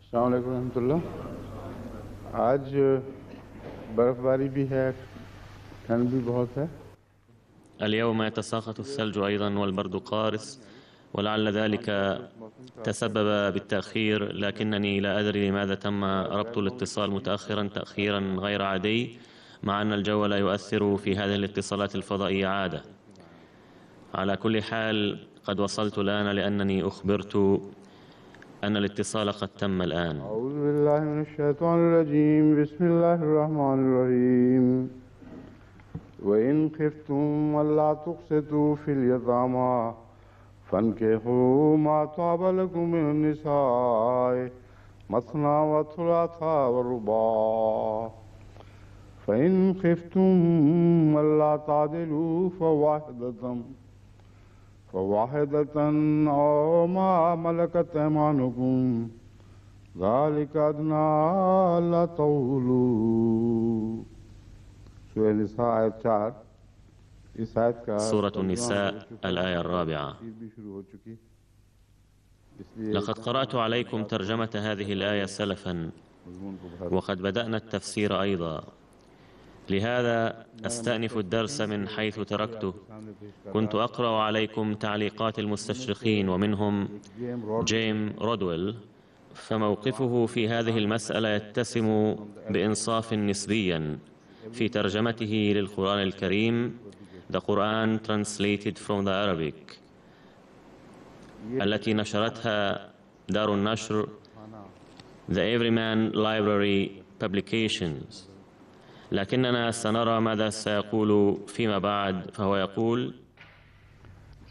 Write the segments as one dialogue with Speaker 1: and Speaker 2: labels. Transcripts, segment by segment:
Speaker 1: अस्सलाम वालेकुम रहमतुल्लाह। आज बर्फबारी भी है, ठंड भी बहुत है।
Speaker 2: اليوم يتساقط الثلج أيضا والبرد قارس، ولعل ذلك تسبب بالتأخير، لكنني لا أدري لماذا تم ربط الاتصال متأخرا تأخيرا غير عادي، مع أن الجو لا يؤثر في هذه الاتصالات الفضائية عادة. على كل حال قد وصلت الآن لأنني أخبرت أن الاتصال قد تم الآن.
Speaker 1: أعوذ بالله من الشيطان الرجيم. بسم الله الرحمن الرحيم. وإن خفتم ألا تقسطوا في اليتامى فانكحوا ما طاب لكم من النساء مثنى وثلاث ورباع فإن خفتم ألا تعدلوا فواحدة أو ما ملكت أيمانكم ذلك أدنى ألا تعولوا. سورة النساء آيت 4. इस आयत का
Speaker 2: سورة النساء الآية 4.
Speaker 1: भी शुरू हो चुकी, इसलिए
Speaker 2: لقد قرأت عليكم ترجمة هذه الآية سلفا، وقد بدأنا التفسير أيضا، لهذا أستأنف الدرس من حيث تركته. كنت أقرأ عليكم تعليقات المستشرقين ومنهم جيم رودويل، فموقفه في هذه المسألة يتسم بإنصاف نسبيا في ترجمته للقرآن الكريم The Quran Translated from the Arabic التي نشرتها دار النشر The Everyman Library Publications. لكننا سنرى ماذا سيقول فيما بعد، فهو يقول: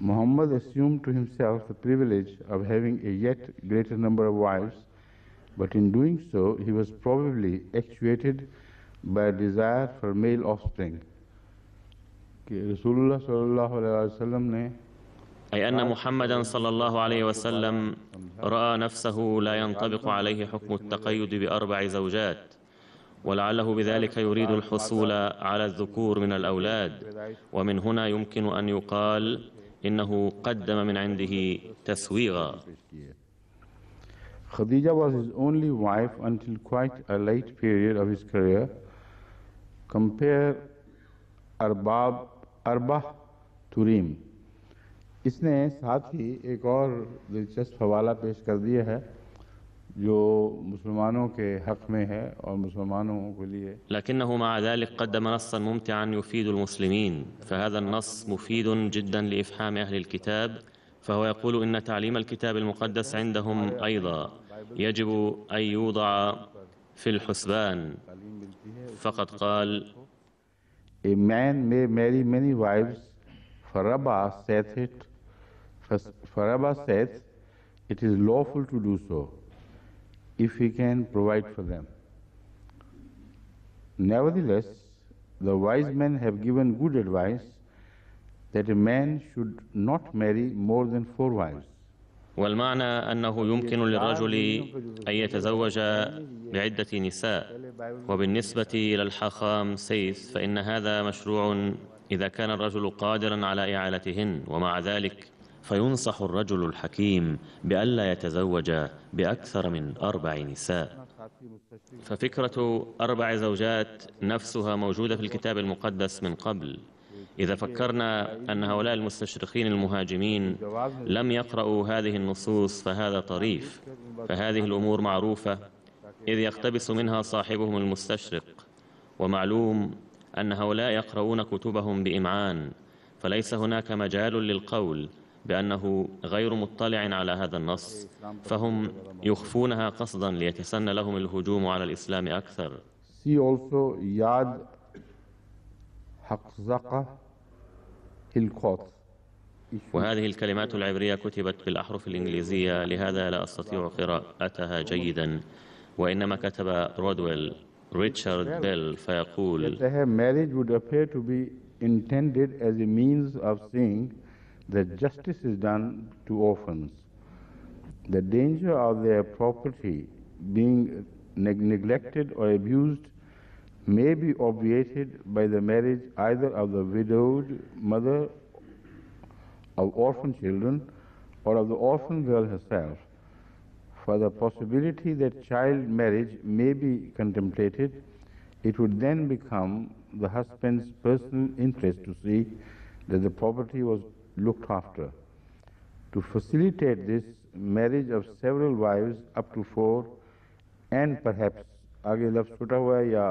Speaker 1: Muhammad assumed to himself the privilege of having a yet greater number of wives, but in doing so he was probably actuated by a desire for male offspring. कि रसूलुल्लाह सल्लल्लाहु अलैहि वसल्लम ने
Speaker 2: أي أن محمدا صلى الله عليه وسلم رأى نفسه لا ينطبق عليه حكم التقيد بأربع زوجات، ولعله بذلك يريد الحصول على الذكور من الأولاد، ومن هنا يمكن أن يقال إنه قدم من عنده تسويغا.
Speaker 1: Khadija was his only wife until quite a late period of his career. Compare अरबा तुरीम। इसने साथ ही एक और दिलचस्प हवाला पेश कर दिया है जो मुसलमानों के हक में है और मुसलमानों के लिए.
Speaker 2: لكنه مع ذلك قدم نصا ممتعا يفيد المسلمين، فهذا النص مفيد جدا لإفهام أهل الكتاب، فهو يقول إن تعليم الكتاب المقدس عندهم أيضا يجب أن يوضع في الحسبان، فقد قال:
Speaker 1: A man may marry many wives, for Rabbah saith it is lawful to do so, if he can provide for them. Nevertheless, the wise men have given good advice that a man should not marry more than 4 wives.
Speaker 2: والمعنى أنه يمكن للرجل أن يتزوج بعدة نساء، وبالنسبة إلى الحاخام سيث فإن هذا مشروع إذا كان الرجل قادرا على إعالتهن، ومع ذلك فينصح الرجل الحكيم بألا يتزوج بأكثر من 4 نساء. ففكرة 4 زوجات نفسها موجودة في الكتاب المقدس من قبل. إذا فكرنا أن هؤلاء المستشرقين المهاجمين لم يقرأوا هذه النصوص فهذا طريف، فهذه الأمور معروفة إذ يقتبس منها صاحبهم المستشرق، ومعلوم أن هؤلاء يقرؤون كتبهم بإمعان، فليس هناك مجال للقول بأنه غير مطلع على هذا النص، فهم يخفونها قصدا ليتسنى لهم الهجوم على الإسلام أكثر.
Speaker 1: See also Yad Haqzaqa Hilqat.
Speaker 2: وهذه الكلمات العبرية كتبت بالأحرف الإنجليزية، لهذا لا أستطيع قراءتها جيدا، وإنما كتب رودويل ريتشارد بيل فيقول:
Speaker 1: Marriage would appear to be intended as a means of seeing that justice is done to orphans. The danger of their property being neglected or abused may be obviated by the marriage either of the widowed mother of orphan children or of the orphan girl herself. For the possibility that child marriage may be contemplated, it would then become the husband's personal interest to see that the property was looked after. To facilitate this, marriage of several wives up to 4 and perhaps आगे लफ्ज़ छूटा हुआ है या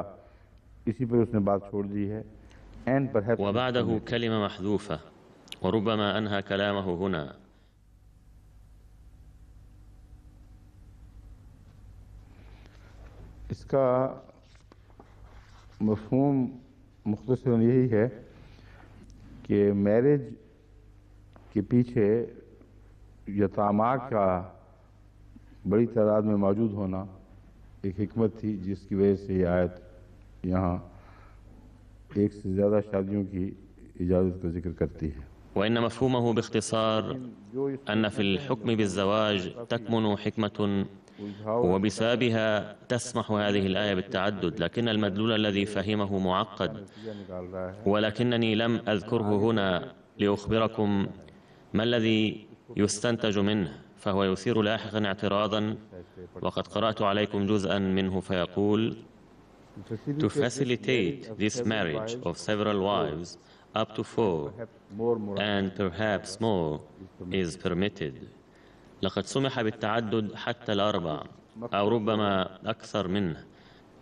Speaker 1: इसी पर उसने बात छोड़ दी है and perhaps
Speaker 2: وبعده كلمة محذوفة وربما أنهى كلامه هنا.
Speaker 1: इसका मफ़हूम मुख्तसरन यही है कि मैरिज के पीछे यतामा का बड़ी तादाद में मौजूद होना एक हिकमत थी जिसकी वजह से ये आयत यहाँ एक से ज़्यादा शादियों की इजाज़त का जिक्र करती है.
Speaker 2: وإن مفهومه باختصار أن في الحكم بالزواج تكمن حكمة وبسببها تسمح هذه الآية بالتعدد، لكن المدلول الذي فهمه معقد، ولكنني لم أذكره هنا لأخبركم ما الذي يستنتج منه، فهو يثير لاحقا اعتراضا، وقد قرأت عليكم جزءا منه فيقول: To facilitate this marriage of several wives up to 4 and perhaps more is permitted. لقد سمح بالتعدد حتى 4 أو ربما أكثر منه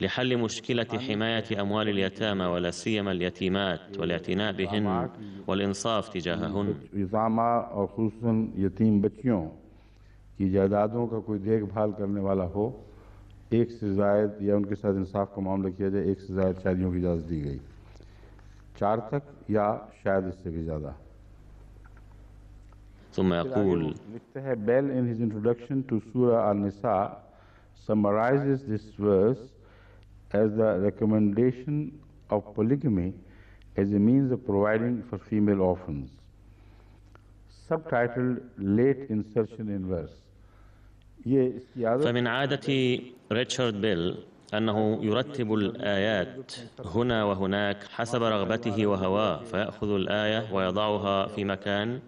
Speaker 2: لحل مشكلة حماية أموال اليتامى ولا سيما اليتيمات والاعتناء بهن والإنصاف تجاههن.
Speaker 1: यतामा और खुसूसन यतीम बच्चियों की जायदादों का कोई देखभाल करने वाला हो, एक से ज़ायद या उनके साथ इंसाफ का मामला किया जाए, एक से ज़ायद शादियों की इजाज़त दी गई, 4 तक या शायद इससे भी ज़्यादा.
Speaker 2: ثم يقول:
Speaker 1: Bell in his introduction to Surah Al-Nisa summarizes this verse as the recommendation of polygamy as a means of providing for female orphans. Subtitled Late Insertion in Verse.
Speaker 2: فمن عادة ريتشارد بيل أنه يرتب الآيات هنا وهناك حسب رغبته وهواه، فيأخذ الآية ويضعها في مكان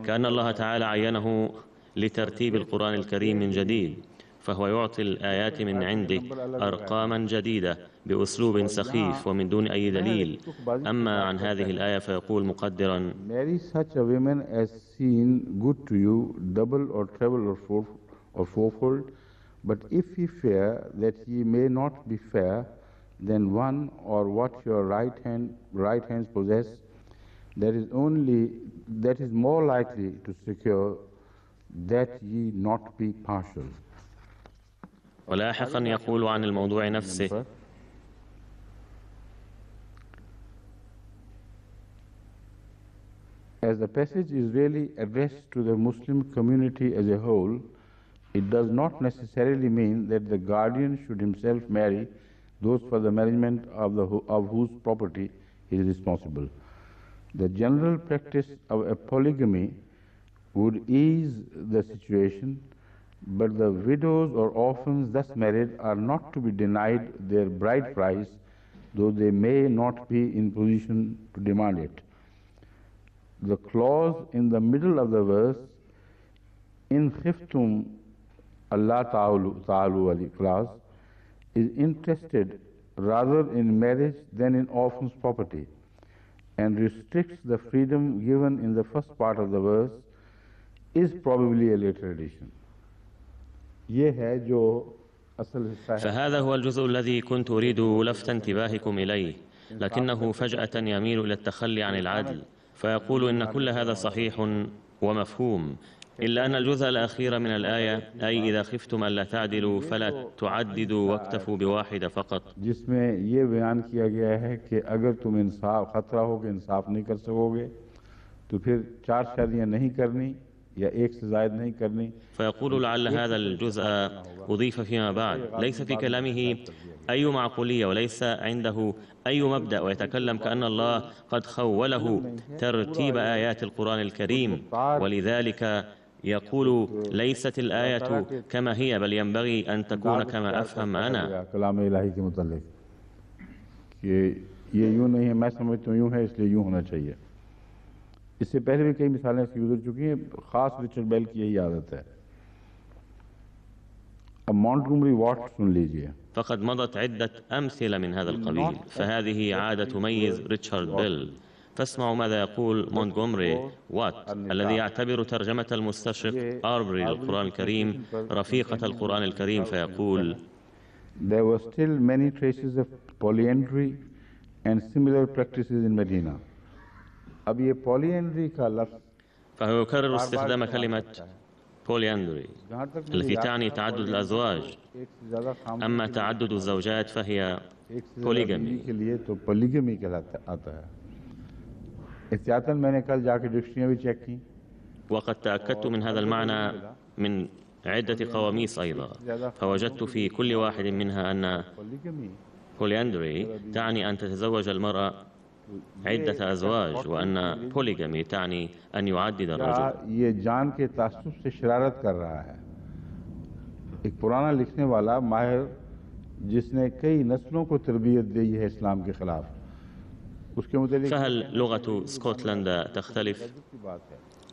Speaker 2: كأن الله تعالى عينه لترتيب القرآن الكريم من جديد، فهو يعطي الآيات من عنده أرقاما جديدة بأسلوب سخيف ومن دون أي دليل. أما عن هذه الآية فيقول مقدرا:
Speaker 1: Marry such a woman as seem good to you, double or treble or fourfold, but if ye fear that ye may not be fair, then one or what your right hands possess, that is more likely to secure that ye not be partial.
Speaker 2: ولاحقا يقول عن الموضوع نفسه:
Speaker 1: As the passage is really addressed to the Muslim community as a whole, it does not necessarily mean that the guardian should himself marry those for the management of whose property he is responsible. The general practice of a polygamy would ease the situation, but the widows or orphans thus married are not to be denied their bride price, though they may not be in position to demand it. The clause in the middle of the verse, in khiftum Allah ta'alu clause, is interested rather in marriage than in orphan's property, and restricts the freedom given in the first part of the verse, is probably a later addition.
Speaker 2: فهذا هو الجزء الذي كنت أريد لفت انتباهكم إليه، لكنه فجأة يميل إلى التخلي عن العدل، فيقول إن كل هذا صحيح ومفهوم، إلا أن الجزء الأخير من الآية، أي إذا خفتم ألا تعدلوا فلا تعددوا واكتفوا بواحدة فقط،
Speaker 1: जिसमें ये बयान किया गया है कि अगर तुम इंसाफ खतरा हो कि इंसाफ नहीं कर सकोगे तो फिर 4 शादियां नहीं करनी या 1 से ज़ायद नहीं करनी.
Speaker 2: فيقول لعل هذا الجزء أضيف فيما بعد، ليس في كلامه أي معقولية وليس عنده أي مبدأ، ويتكلم كأن الله قد خوله ترتيب آيات القرآن الكريم، ولذلك يقول ليست الآية كما هي بل ينبغي أن تكون كما أفهم أنا.
Speaker 1: कलाम इलाही के मुतालिक कि ये यूं नहीं है, मैं समझता हूँ यूं है इसलिए यूं होना चाहिए. इससे पहले भी कई मिसालें इसकी गुजर चुकी हैं. खास रिचर्ड बेल की यही आदत है. मॉन्टगोमरी वॉट सुन लीजिए.
Speaker 2: فقد مضت عدة أمثلة من هذا القبيل، فهذه عادة تميز ريتشارد بيل. فاسمعوا ماذا يقول مونتغومري وات الذي يعتبر ترجمة المستشرق آربري للقرآن الكريم رفيقة القرآن الكريم، فيقول:
Speaker 1: There were still many traces of polyandry and similar practices in Medina. अब ये polyandry का लफ्ज़
Speaker 2: فهو يكرر استخدام كلمة بولياندري التي تعني تعدد الأزواج، أما تعدد الزوجات فهي بوليغامي.
Speaker 1: के लिए तो polygamy कहलाता आता है. एहतियातन मैंने कल जाके डिक्शनरी भी चेक की.
Speaker 2: وقد تأكدت من هذا المعنى من عدة قواميس أيضا، فوجدت في كل واحد منها أن بولياندري تعني أن تتزوج المرأة عدة أزواج، وأن بوليغامي تعني أن يعدد الرجل.
Speaker 1: ये जान के तासुब से शरारत कर रहा है. एक पुराना लिखने वाला माहिर जिसने कई नस्लों को तरबियत दी है इस्लाम के खिलाफ, उसके मुताबिक
Speaker 2: فهل لغة اسكتلندا تختلف؟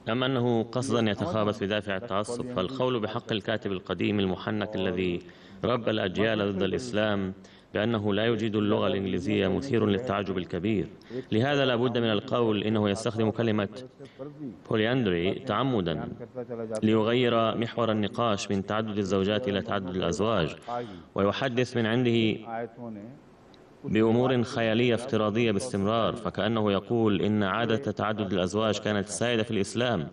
Speaker 2: أم أنه قصدا يتخابط بدافع التعصب؟ فالقول بحق الكاتب القديم المحنك الذي ربى الأجيال ضد الإسلام بأنه لا يجيد اللغة الإنجليزية مثير للتعجب الكبير. لهذا لا بد من القول إنه يستخدم كلمة بولياندري تعمدا ليغير محور النقاش من تعدد الزوجات إلى تعدد الأزواج، ويحدث من عنده بأمور خيالية افتراضية باستمرار، فكأنه يقول إن عادة تعدد الأزواج كانت سائدة في الإسلام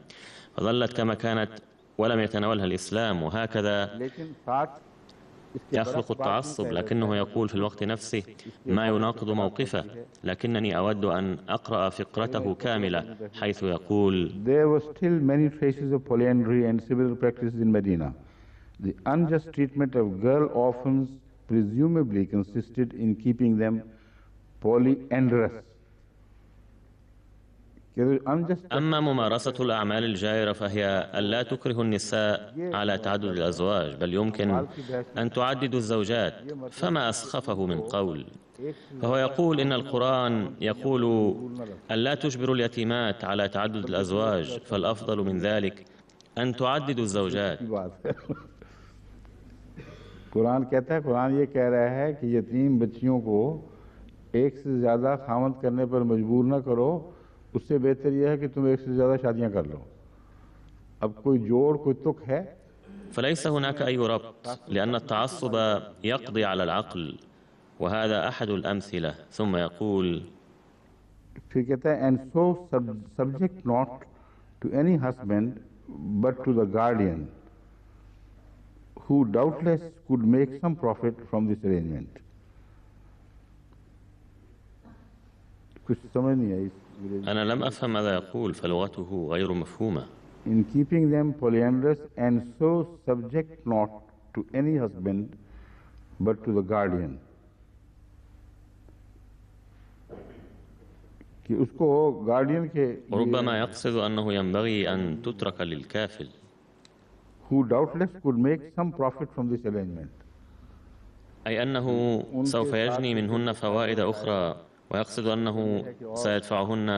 Speaker 2: فظلت كما كانت ولم يتناولها الإسلام، وهكذا يخلق التعصب. لكنه يقول في الوقت نفسه ما يناقض موقفه، لكنني أود أن أقرأ فقرته كاملة حيث يقول:
Speaker 1: There were still many traces of polyandry and similar practices in Medina. The unjust treatment of girl orphans presumably consisted in keeping them polyandrous.
Speaker 2: أما ممارسة الأعمال الجائرة فهي ألا تكره النساء على تعدد الأزواج، بل يمكن أن تعددوا الزوجات، فما أسخفه من قول. فهو يقول إن القرآن يقول ألا تجبروا اليتيمات على تعدد الأزواج، فالأفضل من ذلك أن تعددوا الزوجات.
Speaker 1: कुरान कहता है, कुरान ये कह रहा है कि यतीम बच्चियों को एक से ज़्यादा खामद करने पर मजबूर न करो, उससे बेहतर यह है कि तुम एक से ज़्यादा शादियां कर लो. अब कोई जोड़ कोई तुक है.
Speaker 2: فليس هناك أي ربط، لأن التعصب يقضي على العقل، وهذا أحد الأمثلة. ثم يقول:
Speaker 1: फिर कहता है, and so subject not to any husband but to the guardian, who doubtless could make some profit from this arrangement. कुछ समझ नहीं आई.
Speaker 2: أنا لم أفهم ماذا يقول، فلغته غير مفهومة.
Speaker 1: In keeping them polyandrous and so subject not to any husband but to the guardian. कि उसको guardian के
Speaker 2: ربما يقصد أنه ينبغي أن تترك للكافل.
Speaker 1: who doubtless could make some profit from this arrangement.
Speaker 2: أي أنه سوف يجني منهن فوائد أخرى، ويقصد أنه سيدفعهن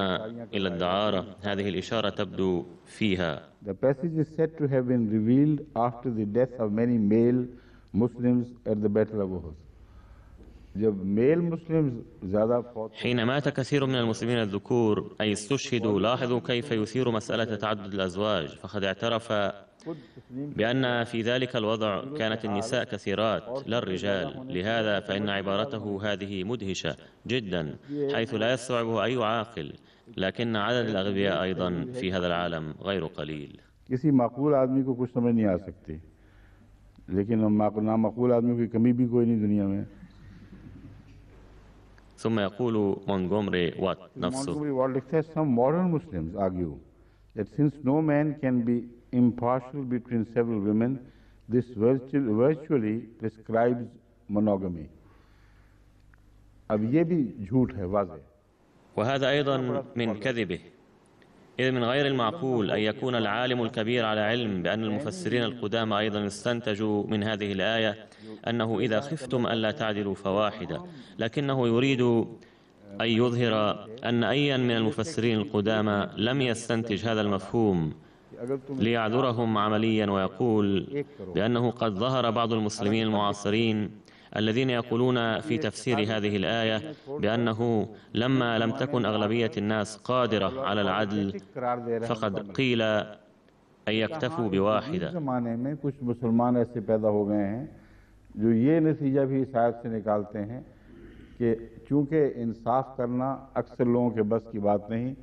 Speaker 2: إلى الدعارة. هذه الإشارة تبدو فيها.
Speaker 1: The passage is said to have been revealed after the death of many male Muslims at the Battle of Uhud. जब male Muslims ज़्यादा फौत
Speaker 2: حين مات كثير من المسلمين الذكور أي استشهدوا، لاحظوا كيف يثير مسألة تعدد الأزواج، فقد اعترف بأن في ذلك الوضع كانت النساء كثيرات لا الرجال. لهذا فإن عبارته هذه مدهشة جدا، حيث لا يستوعبه أي عاقل، لكن عدد الأغبياء أيضا في هذا العالم غير قليل.
Speaker 1: किसी माकूल आदमी को कुछ समझ नहीं आ सकती, लेकिन नामाकूल आदमी की कमी भी कोई नहीं दुनिया में.
Speaker 2: ثم يقول مونتغومري وات نفسه:
Speaker 1: Montgomery Watt लिखता है, some modern Muslims argue that since no man can be impartial between several women, this virtually prescribes monogamy. अब ये भी झूठ है वाज़ेह.
Speaker 2: وهذا أيضا من كذبه، إذ من غير المعقول أن يكون العالم الكبير على علم بأن المفسرين القدامى أيضا استنتجوا من هذه الآية أنه إذا خفتم ألا تعدلوا فواحدة، لكنه يريد أن يظهر أن أيا من المفسرين القدامى لم يستنتج هذا المفهوم، ليعذرهم عمليا ويقول بأنه قد ظهر بعض المسلمين المعاصرين الذين يقولون في تفسير هذه الآية بأنه لما لم تكن أغلبية الناس قادرة على العدل فقد قيل أن يكتفوا بواحدة.
Speaker 1: ज़माने में कुछ मुसलमान ऐसे पैदा हो गए हैं जो ये नतीजा भी इस आयत से निकालते हैं कि चूंकि इंसाफ करना अक्सर लोगों के बस की बात नहीं,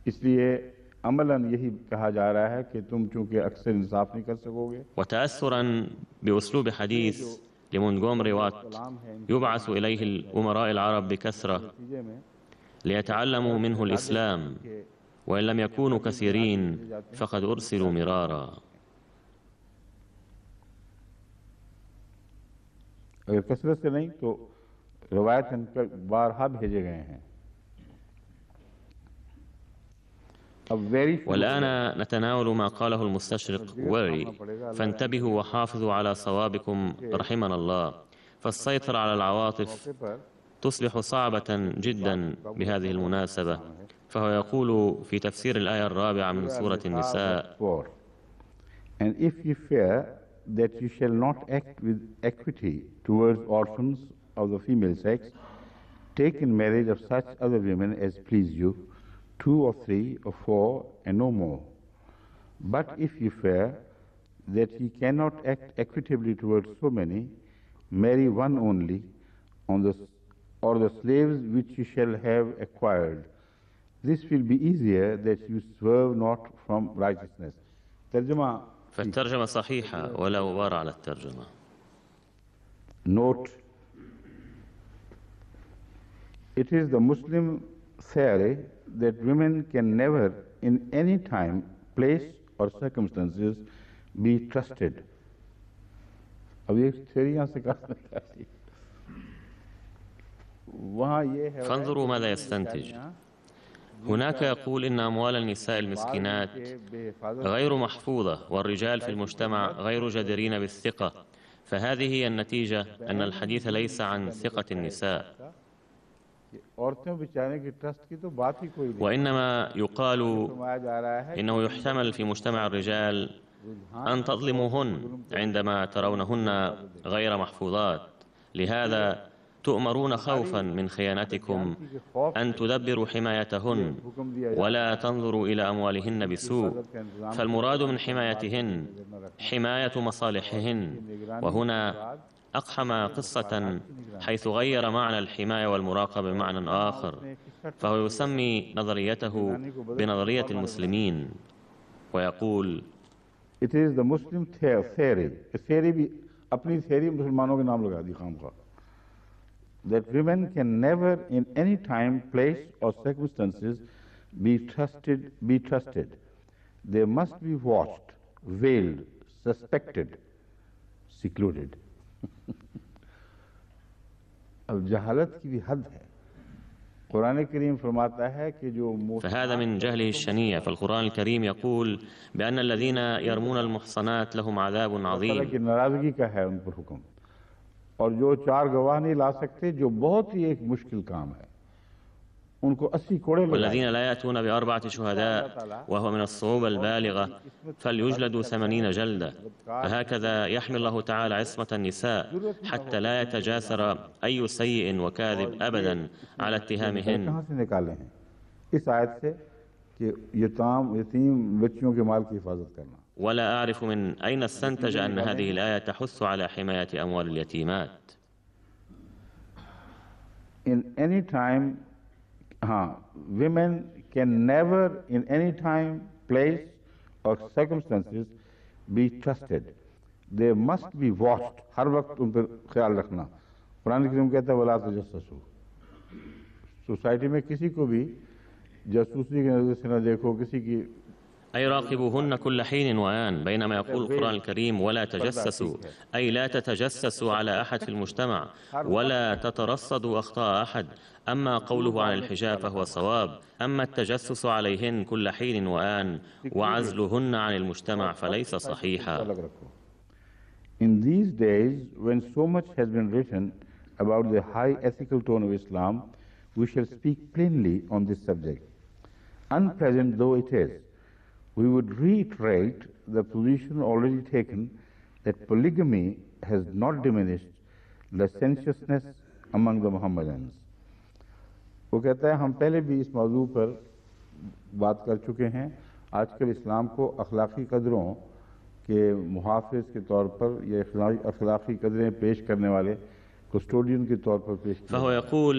Speaker 1: इसलिए अमलन यही कहा जा रहा है कि तुम चूंकि अक्सर इंसाफ नहीं कर सकोगे.
Speaker 2: وتأثرا بأسلوب حديث لمونتغومري وات يبعث إليه الأمراء العرب بكثرة ليتعلموا منه الإسلام، وإن لم يكونوا كثيرين فقد أرسلوا مرارا.
Speaker 1: अगर कसरत से नहीं तो रवायत बारहा भेजे गए हैं.
Speaker 2: والآن نتناول ما قاله المستشرق ويري، فانتبهوا وحافظوا على صوابكم رحمنا الله، فالسيطرة على العواطف تصبح صعبة جدا بهذه المناسبة. فهو يقول في تفسير الآية الرابعة من سورة النساء:
Speaker 1: And if you fear that you shall not act with equity towards orphans of the female sex, take in marriage of such other women as please you, 2 or 3 or 4 and no more. But if you fear that you cannot act equitably towards so many, marry one only, or the slaves which you shall have acquired. This will be easier that you swerve not from righteousness. ترجمة.
Speaker 2: فالترجمة صحيحة ولا غبار على الترجمة.
Speaker 1: Note: it is the Muslim theory that women can never, in any time, place or circumstances, be trusted. अब ये theory यहाँ से कहाँ से वहाँ ये है.
Speaker 2: فانظروا ماذا يستنتج. هناك يقول إن أموال النساء المسكينات غير محفوظة والرجال في المجتمع غير جديرين بالثقة، فهذه هي النتيجة أن الحديث ليس عن ثقة النساء، وإنما يقال إنه يحتمل في مجتمع الرجال أن تظلموهن عندما ترونهن غير محفوظات، لهذا تؤمرون خوفا من خيانتكم أن تدبروا حمايتهن ولا تنظروا إلى أموالهن بسوء، فالمراد من حمايتهن حماية مصالحهن. وهنا أقحم قصة حيث غير معنى الحماية والمراقبة بمعنى آخر، فهو يسمي نظريته بنظرية المسلمين ويقول:
Speaker 1: It is the Muslim theory. theory भी अपनी theory मुसलमानों के नाम लगा दी खामखा. That women can never in any time, place or circumstances be trusted. They must be watched, veiled, suspected, secluded. अब जहालत की भी हद है. कुरान करीम फरमाता है कि जो
Speaker 2: فهذا من جهله الشنيع، فالقرآن الكريم يقول بأن الذين يرمون المحصنات لهم عذاب عظيم.
Speaker 1: की नाराजगी का है उन पर हुक्म, और जो 4 गवाह नहीं ला सकते, जो बहुत ही एक मुश्किल काम है, उनको 80 कोड़े.
Speaker 2: والذين لا يأتون ب4 شهداء وهو من الصعوبة البالغة فليجلدوا 80 جلدة. فهكذا يحمي الله تعالى عصمة النساء حتى لا يتجاسر أي سيء وكاذب أبدا على اتهامهن.
Speaker 1: कहाँ से निकाले हैं इस आयत से कि यतीम बच्चियों के माल की हिफाजत करना.
Speaker 2: ولا أعرف من أين استنتج أن هذه الآية تحث على حماية أموال اليتيمات.
Speaker 1: In any time, women can never in any time, place or circumstances be trusted. They must be watched. हर वक्त उन पर ख्याल रखना. कुरान करीम कहता है वला तजस्ससू. सोसाइटी में किसी को भी जासूसी की नजर से न देखो, किसी की
Speaker 2: أي راقبوهن كل حين وآن، بينما يقول القرآن الكريم ولا تجسسوا، أي لا تتجسسوا على أحد في المجتمع ولا تترصدوا أخطاء أحد. أما قوله عن الحجاب فهو صواب، أما التجسس عليهن كل حين وآن وعزلهن عن المجتمع فليس صحيحا.
Speaker 1: In these days, when so much has been written about the high ethical tone of Islam, we shall speak plainly on this subject. Unpleasant though it is, we would reiterate the position already taken that polygamy has not diminished licentiousness among the Mohammedans. वो कहता है हम पहले भी इस मौजू पर बात कर चुके हैं। आजकल इस्लाम को अखलाकी कदरों के मुहाफ़िज़ के तौर पर या अखलाकी कदरें पेश करने वाले कस्टोडियन के तौर पर पेश किया।
Speaker 2: فهو يقول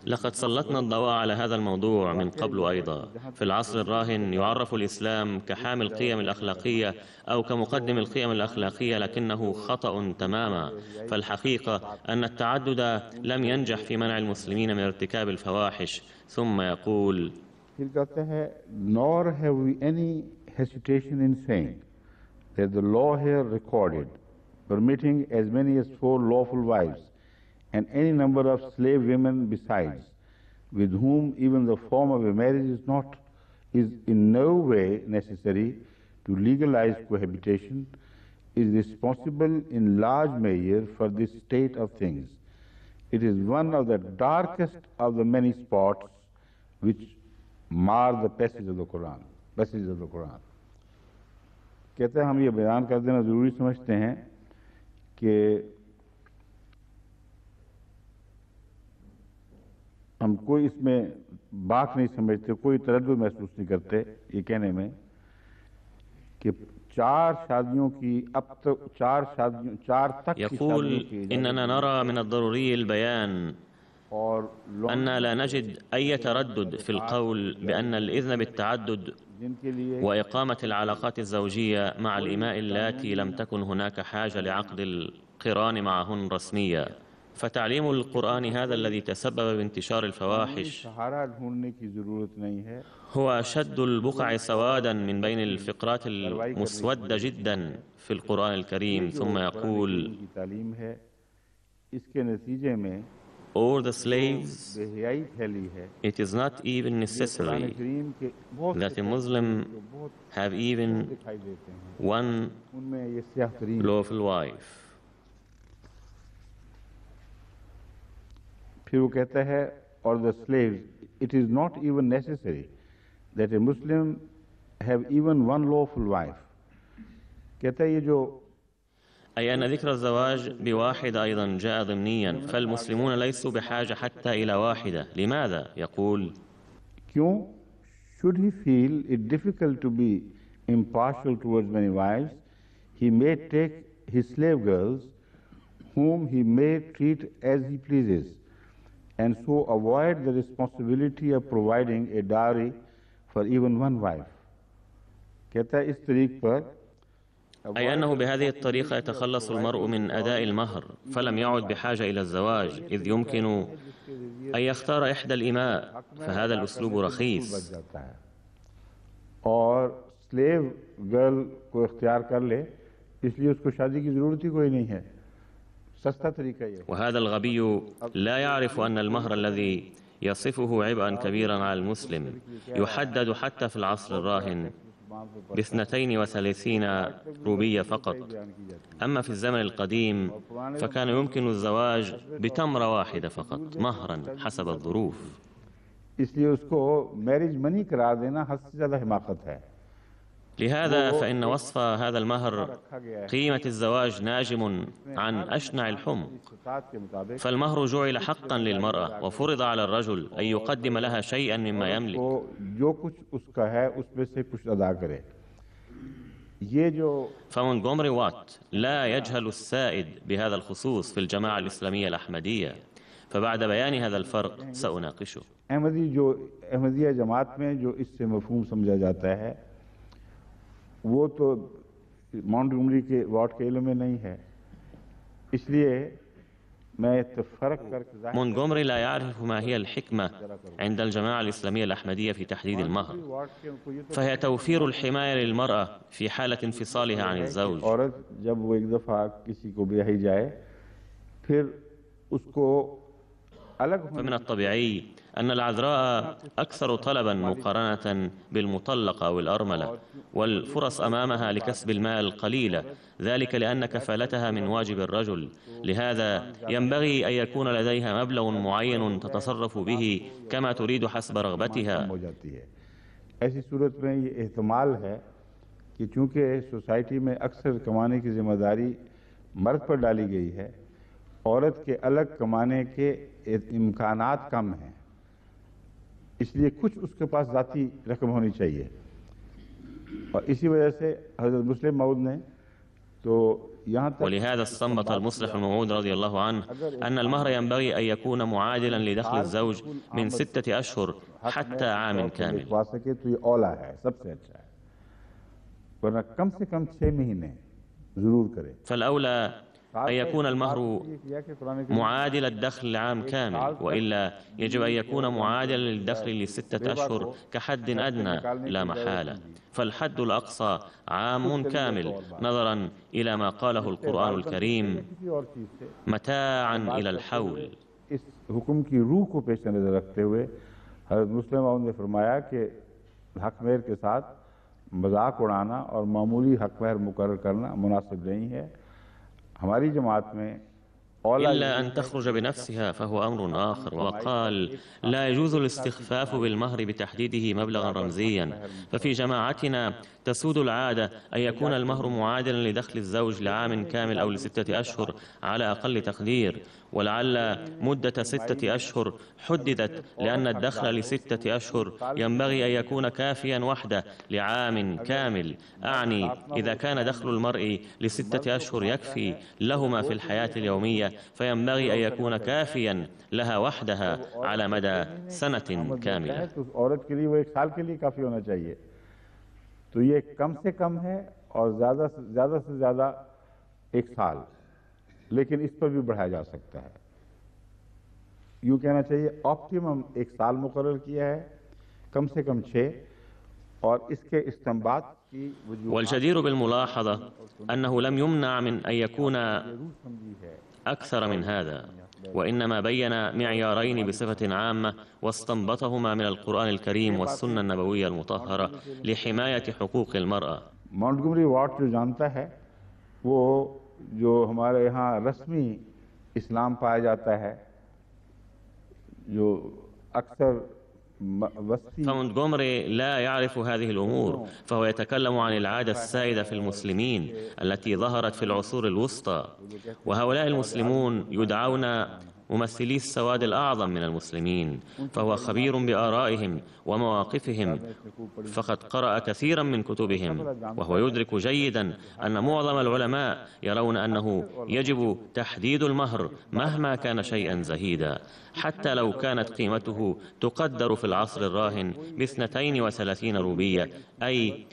Speaker 2: لقد سلطنا الضوء على هذا الموضوع من قبل أيضا. في العصر الراهن يعرف الإسلام كحامل القيم الأخلاقية أو كمقدم القيم الأخلاقية، لكنه خطأ تماما. فالحقيقة أن التعدد لم ينجح في منع المسلمين من ارتكاب الفواحش. ثم يقول
Speaker 1: Nor have we any hesitation in saying that the law here recorded permitting as many as 4 lawful wives and any number of slave women besides, with whom even the form of a marriage is in no way necessary to legalize cohabitation, is responsible in large measure for this state of things. It is one of the darkest of the many spots which mar the passage of the Quran. कहते हैं हम ये बयान कर देना ज़रूरी समझते हैं कि हम कोई इसमें बात नहीं समझते, कोई तरद्दुद महसूस नहीं करते ये कहने में कि 4 शादियों की अब तो 4 तक की
Speaker 2: يقول إننا نرى من الضروري البيان أن لا نجد أي تردد في القول بأن الإذن بالتعدد وإقامة العلاقات الزوجية مع الإماء اللاتي لم تكن هناك حاجة لعقد القران معهن رسميا. فتعليم القرآن هذا الذي تسبب بانتشار الفواحش هو أشد البقع سوادا من بين الفقرات المسودة جدا في القرآن الكريم. ثم يقول Or the slaves, it is not even necessary that a Muslim have even one lawful wife.
Speaker 1: फिर वो कहता है or the slaves, it is not even necessary that a Muslim have even one lawful wife. कहता है ये जो
Speaker 2: أي أن ذكر الزواج بواحدة أيضا جاء ضمنيا، فالمسلمون ليسوا بحاجة حتى إلى واحدة. لماذا؟ يقول
Speaker 1: क्यों should he feel it difficult to be impartial towards many wives? He may take his slave girls whom he may treat as he pleases and so avoid the responsibility of providing a dowry for even one wife. कहता है इस तरीक़ पर
Speaker 2: أي أنه بهذه الطريقة يتخلص المرء من أداء المهر، فلم يعد بحاجة إلى الزواج، إذ يمكن أن يختار إحدى الإماء، فهذا الأسلوب رخيص.
Speaker 1: और slave girl को इख्तियार कर ले, इसलिए उसको शादी की ज़रूरत ही कोई नहीं है, सस्ता तरीका ये.
Speaker 2: وهذا الغبي لا يعرف أن المهر الذي يصفه عبئا كبيرا على المسلم يحدد حتى في العصر الراهن ب32 روبية فقط. أما في الزمن القديم فكان يمكن الزواج بتمرة واحدة فقط مهرا حسب الظروف. لهذا فإن وصف هذا المهر قيمة الزواج ناجم عن أشنع الحمق. فالمهر جعل حقا للمرأة وفرض على الرجل أن يقدم لها شيئا مما يملك. فمونتغومري وات لا يجهل السائد بهذا الخصوص في الجماعة الإسلامية الأحمدية، فبعد بيان هذا الفرق سأناقشه.
Speaker 1: अहमदिया जमात में जो इससे मफहूम समझा जाता है वो तो मॉन्टगोमरी के वाट के इल्म में नहीं है, इसलिए मैं फर्क करके
Speaker 2: مونتغومري لا يعرف ما هي الحكمة عند الجماعة الإسلامية الأحمدية في تحديد المهر، فهي توفير الحماية للمرأة في حالة انفصالها عن الزوج.
Speaker 1: औरत जब वो एक दफा किसी को ब्याही जाए फिर उसको
Speaker 2: فمن الطبيعي أن العذراء أكثر طلبا مقارنة بالمطلقة أو الأرملة، والفرص أمامها لكسب المال قليلة، ذلك لأن كفالتها من واجب الرجل. لهذا ينبغي أن يكون لديها مبلغ معين تتصرف به كما تريد حسب رغبتها.
Speaker 1: ऐसी सूरत में ये एहतमाल है कि चूँकि सोसाइटी में अक्सर कमाने की जिम्मेदारी मर्द पर डाली गई है, औरत के अलग कमाने के इम्कानात कम हैं, इसलिए कुछ उसके पास ज़ाती रकम होनी चाहिए। और इसी वजह से हज़रत मुस्लिम मऊद ने तो यहाँ तक
Speaker 2: ولهذا استنبط المصلح الموعود رضي الله عنه أن المهر ينبغي أن يكون معادلا لدخل الزوج من 6 أشهر حتى عام كامل.
Speaker 1: तो ये औला है, सबसे अच्छा है, वरना कम से कम 6 महीने जरूर करे।
Speaker 2: فالأولى أن يكون المهر معادل الدخل لعام كامل، وإلا يجب أن يكون معادلا للدخل ل6 أشهر كحد أدنى لا محالة، فالحد الأقصى عام كامل نظرا إلى ما قاله القرآن الكريم متاعا إلى الحول.
Speaker 1: इस हुक्म की रूह को पेश नजर रखते हुए हज़रत मुस्लिम मऊद ने फरमाया कि हक महर के साथ मजाक उड़ाना और मामूली हक महर मुकर्रर करना मुनासिब नहीं है। हमारी जमात में
Speaker 2: إلا أن تخرج بنفسها فهو أمر آخر. وقال: لا يجوز الاستخفاف بالمهر بتحديده مبلغا رمزيا. ففي جماعتنا تسود العادة أن يكون المهر معادلا لدخل الزوج لعام كامل أو ل6 أشهر على أقل تقدير، ولعل مدة 6 أشهر حددت لأن الدخل ل6 أشهر ينبغي أن يكون كافيا وحده لعام كامل. أعني إذا كان دخل المرء ل6 أشهر يكفي لهما في الحياة اليومية، فينبغي أن يكون كافيا لها وحدها على مدى سنة كاملة.
Speaker 1: औरत के लिए वो 1 साल के लिए काफी होना चाहिए, तो ये कम से कम है और ज्यादा से ज्यादा 1 साल, लेकिन इस पर भी बढ़ाया जा सकता है। यूं कहना चाहिए ऑप्टिमम 1 साल मुकर्रर किया है, कम से कम 6, और इसके इस्तेमाल की
Speaker 2: والجدير بالملاحظة أنه لم يمنع من أن يكون أكثر من هذا، وإنما بين معيارين بصفة عامة واستنبطهما من القرآن الكريم والسنة النبوية المطهرة لحماية حقوق المرأة.
Speaker 1: मॉन्टगोमरी वाट जो जानता है, वो जो हमारे यहाँ रस्मी इस्लाम पाया जाता है, जो अक्सर
Speaker 2: فمونتغومري لا يعرف هذه الأمور، فهو يتكلم عن العادة السائدة في المسلمين التي ظهرت في العصور الوسطى، وهؤلاء المسلمون يدعون ممثلي السواد الأعظم من المسلمين، فهو خبير بآرائهم ومواقفهم، فقد قرأ كثيرا من كتبهم، وهو يدرك جيدا أن معظم العلماء يرون أنه يجب تحديد المهر مهما كان شيئا زهيدا، حتى لو كانت قيمته تقدر في العصر الراهن ب32 روبية، أي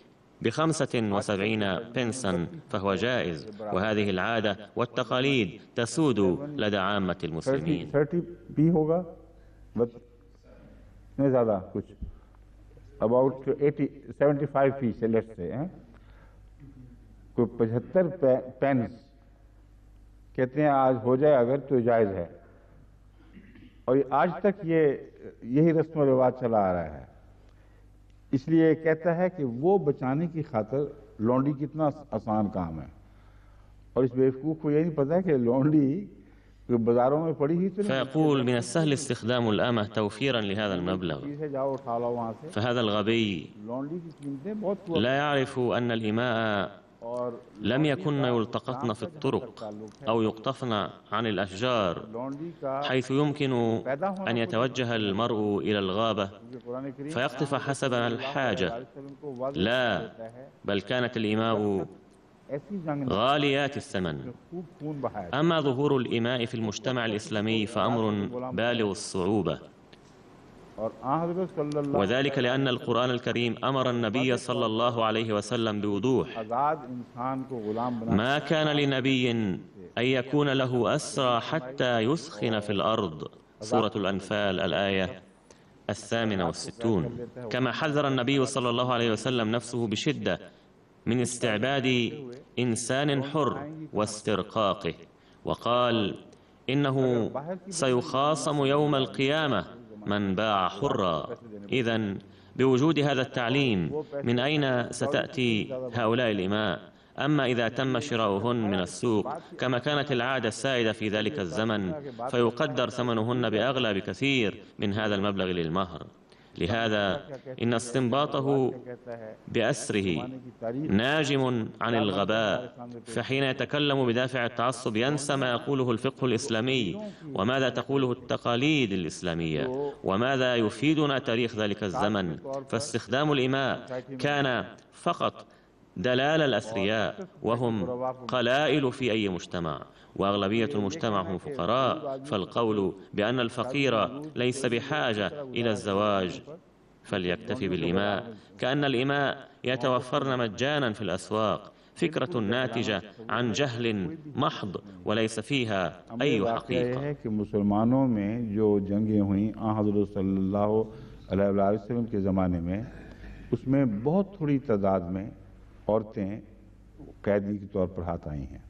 Speaker 2: ب75 بنسا، فهو جائز، وهذه العادة والتقاليد تسود لدى عامة المسلمين.
Speaker 1: 30 भी होगा, बस नहीं ज़्यादा, कुछ about 75 से लेट्स से हैं, कोई 75 पेन्स कहते हैं आज हो जाए अगर तो जायज़ है, और आज तक यही रस्म व रिवाज चला आ रहा है। इसलिए कहता है कि वो बचाने की खातिर लौंडी कितना आसान काम है, और इस बेवकूफ़ को ये नहीं पता है कि लौंडी बाजारों में पड़ी ही तो नहीं।
Speaker 2: فيقول من السهل استخدام الأمة توفيرا لهذا المبلغ، فهذا الغبي لا يعرف أن الإماء لم يكن يلتقطن في الطرق أو يقطفن عن الأشجار، حيث يمكن أن يتوجه المرء إلى الغابة فيقطف حسب الحاجة. لا، بل كانت الإماء غاليات الثمن. أما ظهور الإماء في المجتمع الإسلامي فأمر بالغ الصعوبة، وذلك لأن القرآن الكريم أمر النبي صلى الله عليه وسلم بوضوح: ما كان لنبي أن يكون له أسرى حتى يثخن في الأرض، سورة الأنفال الآية 68. كما حذر النبي صلى الله عليه وسلم نفسه بشدة من استعباد إنسان حر واسترقاقه، وقال: إنه سيخاصم يوم القيامة من باع حرا. إذن بوجود هذا التعليم من أين ستأتي هؤلاء الإماء؟ أما إذا تم شراؤهن من السوق كما كانت العادة السائدة في ذلك الزمن، فيقدر ثمنهن بأغلى بكثير من هذا المبلغ للمهر. لهذا إن استنباطه بأسره ناجم عن الغباء، فحين يتكلم بدافع التعصب ينسى ما يقوله الفقه الإسلامي وماذا تقوله التقاليد الإسلامية وماذا يفيدنا تاريخ ذلك الزمن. فاستخدام الإماء كان فقط دلال الأثرياء، وهم قلائل في أي مجتمع، وأغلبية المجتمع هم فقراء، فالقول بأن الفقير ليس بحاجة إلى الزواج فليكتفي بالإماء، كأن الإماء يتوفرن مجانا في الأسواق، فكرة ناتجة عن جهل محض وليس فيها أي حقيقة.
Speaker 1: कि मुसलमानों में जो जंगें हुई हज़रत सल्लल्लाहु अलैहि वसल्लम के ज़माने में, उसमें बहुत थोड़ी तादाद में औरतें कैदी के तौर पर हाथ आई हैं।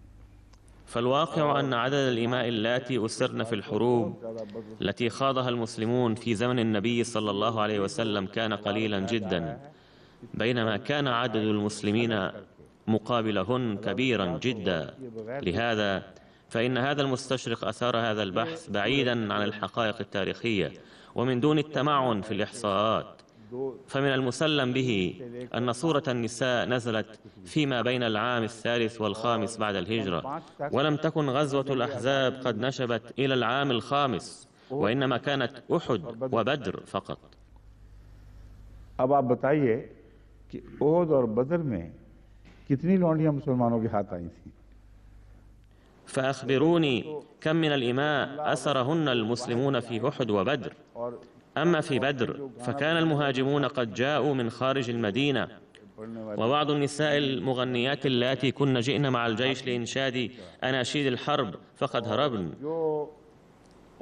Speaker 2: فالواقع أن عدد الإماء اللاتي أسرن في الحروب التي خاضها المسلمون في زمن النبي صلى الله عليه وسلم كان قليلا جدا، بينما كان عدد المسلمين مقابلهن كبيرا جدا. لهذا فإن هذا المستشرق أثار هذا البحث بعيدا عن الحقائق التاريخية ومن دون التمعن في الإحصاءات. فمن المسلم به أن سورة النساء نزلت فيما بين العام الثالث والخامس بعد الهجرة، ولم تكن غزوة الأحزاب قد نشبت إلى العام الخامس، وإنما كانت أحد وبدر فقط.
Speaker 1: अब आप बताइए कि ओहद और बदर में कितनी लौंडियां मुसलमानों के हाथ आई थी?
Speaker 2: فأخبروني كم من الإماء أسرهن المسلمون في أحد وبدر؟ أما في بدر فكان المهاجمون قد جاءوا من خارج المدينة، وبعض النساء المغنيات اللاتي كن جئن مع الجيش لإنشاد أناشيد الحرب فقد هربن.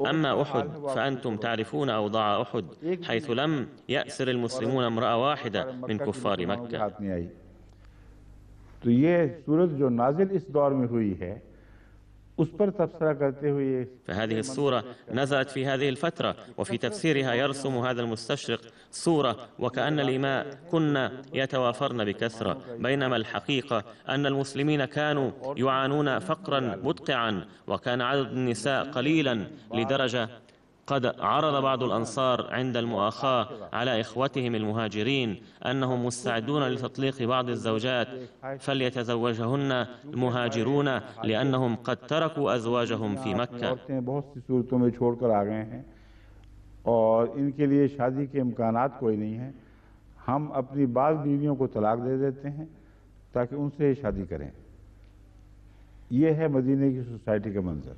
Speaker 2: أما أحد فأنتم تعرفون أوضاع أحد، حيث لم يأسر المسلمون امرأة واحدة من كفار مكة.
Speaker 1: तो ये सूरत जो नाजिल इस दौर में हुई है उस पर तबसरा करते हुए
Speaker 2: فهذه السورة نزلت في هذه الفترة، وفي تفسيرها يرسم هذا المستشرق صورة وكأن الإماء كن يتوافرن بكثرة، بينما الحقيقة أن المسلمين كانوا يعانون فقرا مدقعا، وكان عدد النساء قليلا لدرجة قد عرض بعض الأنصار عند المؤاخاة على إخوتهم المهاجرين أنهم مستعدون لتطليق بعض الزوجات فليتزوجهن المهاجرون لأنهم قد تركوا أزواجهم في مكة.
Speaker 1: बहुत सी सूरतों में छोड़कर आ गए हैं और इनके लिए शादी के इम्कानात कोई नहीं है। हम अपनी बाल बीवियों को तलाक दे देते हैं ताकि उनसे शादी करें। ये है मदीने की सोसाइटी का मंजर।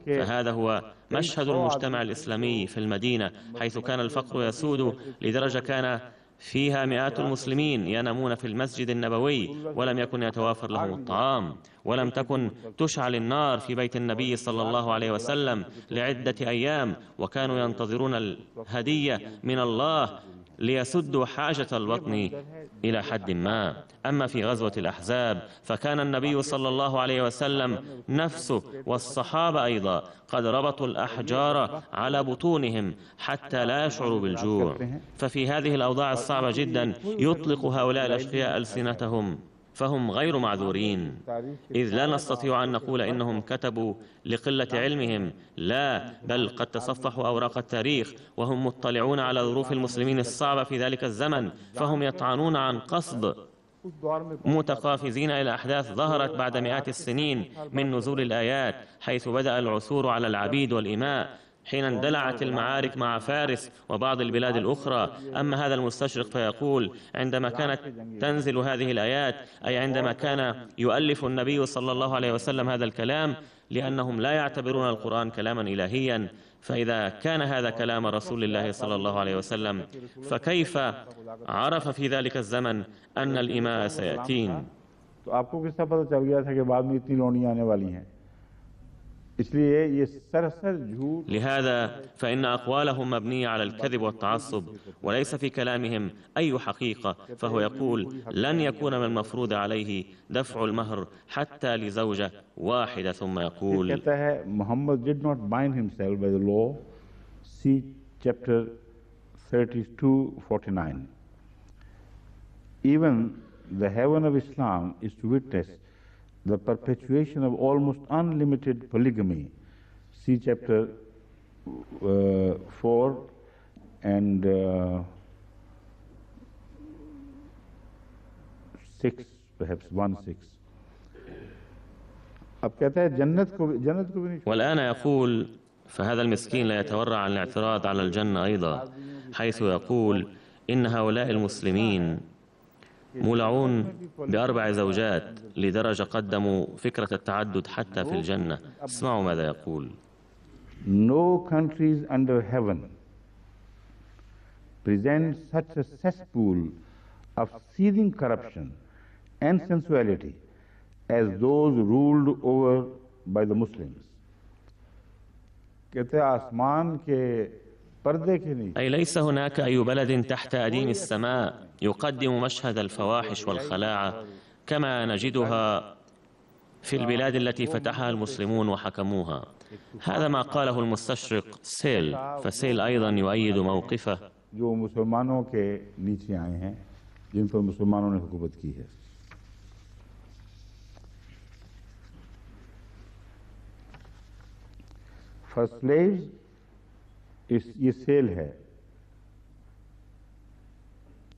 Speaker 2: فهذا هو مشهد المجتمع الإسلامي في المدينة، حيث كان الفقر يسود لدرجة كان فيها مئات المسلمين ينامون في المسجد النبوي ولم يكن يتوافر لهم الطعام، ولم تكن تشعل النار في بيت النبي صلى الله عليه وسلم لعدة أيام، وكانوا ينتظرون الهدية من الله ليسدوا حاجة البطن إلى حد ما. أما في غزوة الأحزاب فكان النبي صلى الله عليه وسلم نفسه والصحابة أيضا قد ربطوا الأحجار على بطونهم حتى لا يشعروا بالجوع. ففي هذه الأوضاع الصعبة جدا يطلق هؤلاء الأشقياء ألسنتهم، فهم غير معذورين، إذ لا نستطيع أن نقول إنهم كتبوا لقلة علمهم، لا، بل قد تصفحوا أوراق التاريخ وهم مطلعون على ظروف المسلمين الصعبة في ذلك الزمن، فهم يطعنون عن قصد متقافزين إلى أحداث ظهرت بعد مئات السنين من نزول الآيات، حيث بدأ العثور على العبيد والإماء حين اندلعت المعارك مع فارس وبعض البلاد الأخرى. أما هذا المستشرق فيقول عندما كانت تنزل هذه الآيات، أي عندما كان يؤلف النبي صلى الله عليه وسلم هذا الكلام، لأنهم لا يعتبرون القرآن كلاما إلهيا، فإذا كان هذا كلام رسول الله صلى الله عليه وسلم فكيف عرف في ذلك الزمن أن الإماء سيأتين؟ لهذا فإن أقوالهم مبنية على الكذب والتعصب وليس في كلامهم أي حقيقة. فهو يقول لن يكون من المفروض عليه دفع المهر حتى لزوجة واحدة، ثم يقول
Speaker 1: Muhammad did not bind himself by the law. See chapter 32:49. Even the heaven of Islam is to witness the perpetuation of almost unlimited polygamy. See chapter 4 and 6, perhaps 1-6. अब कहता है जन्नत को भी नहीं
Speaker 2: والآن يقول فهذا المسكين لا يتورع عن الاعتراض على الجنة أيضا، حيث يقول إن هؤلاء المسلمين مولعون ب4 زوجات لدرجة قدموا فكرة التعدد حتى في الجنة. اسمعوا ماذا يقول:
Speaker 1: No countries under heaven present such a cesspool of seething corruption and sensuality as those ruled over by the Muslims. कहते हैं आसमान के पर्दे के नीचे
Speaker 2: أي ليس هناك أي بلد تحت أديم السماء يقدم مشهد الفواحش والخلاعة كما نجدها في البلاد التي فتحها المسلمون وحكموها. هذا ما قاله المستشرق سيل، فسيل أيضا يؤيد موقفه.
Speaker 1: जो मुसलमानों के नीचे आए हैं, जिन पर मुसलमानों ने हुकूमत की है. For slaves, ये सेल है,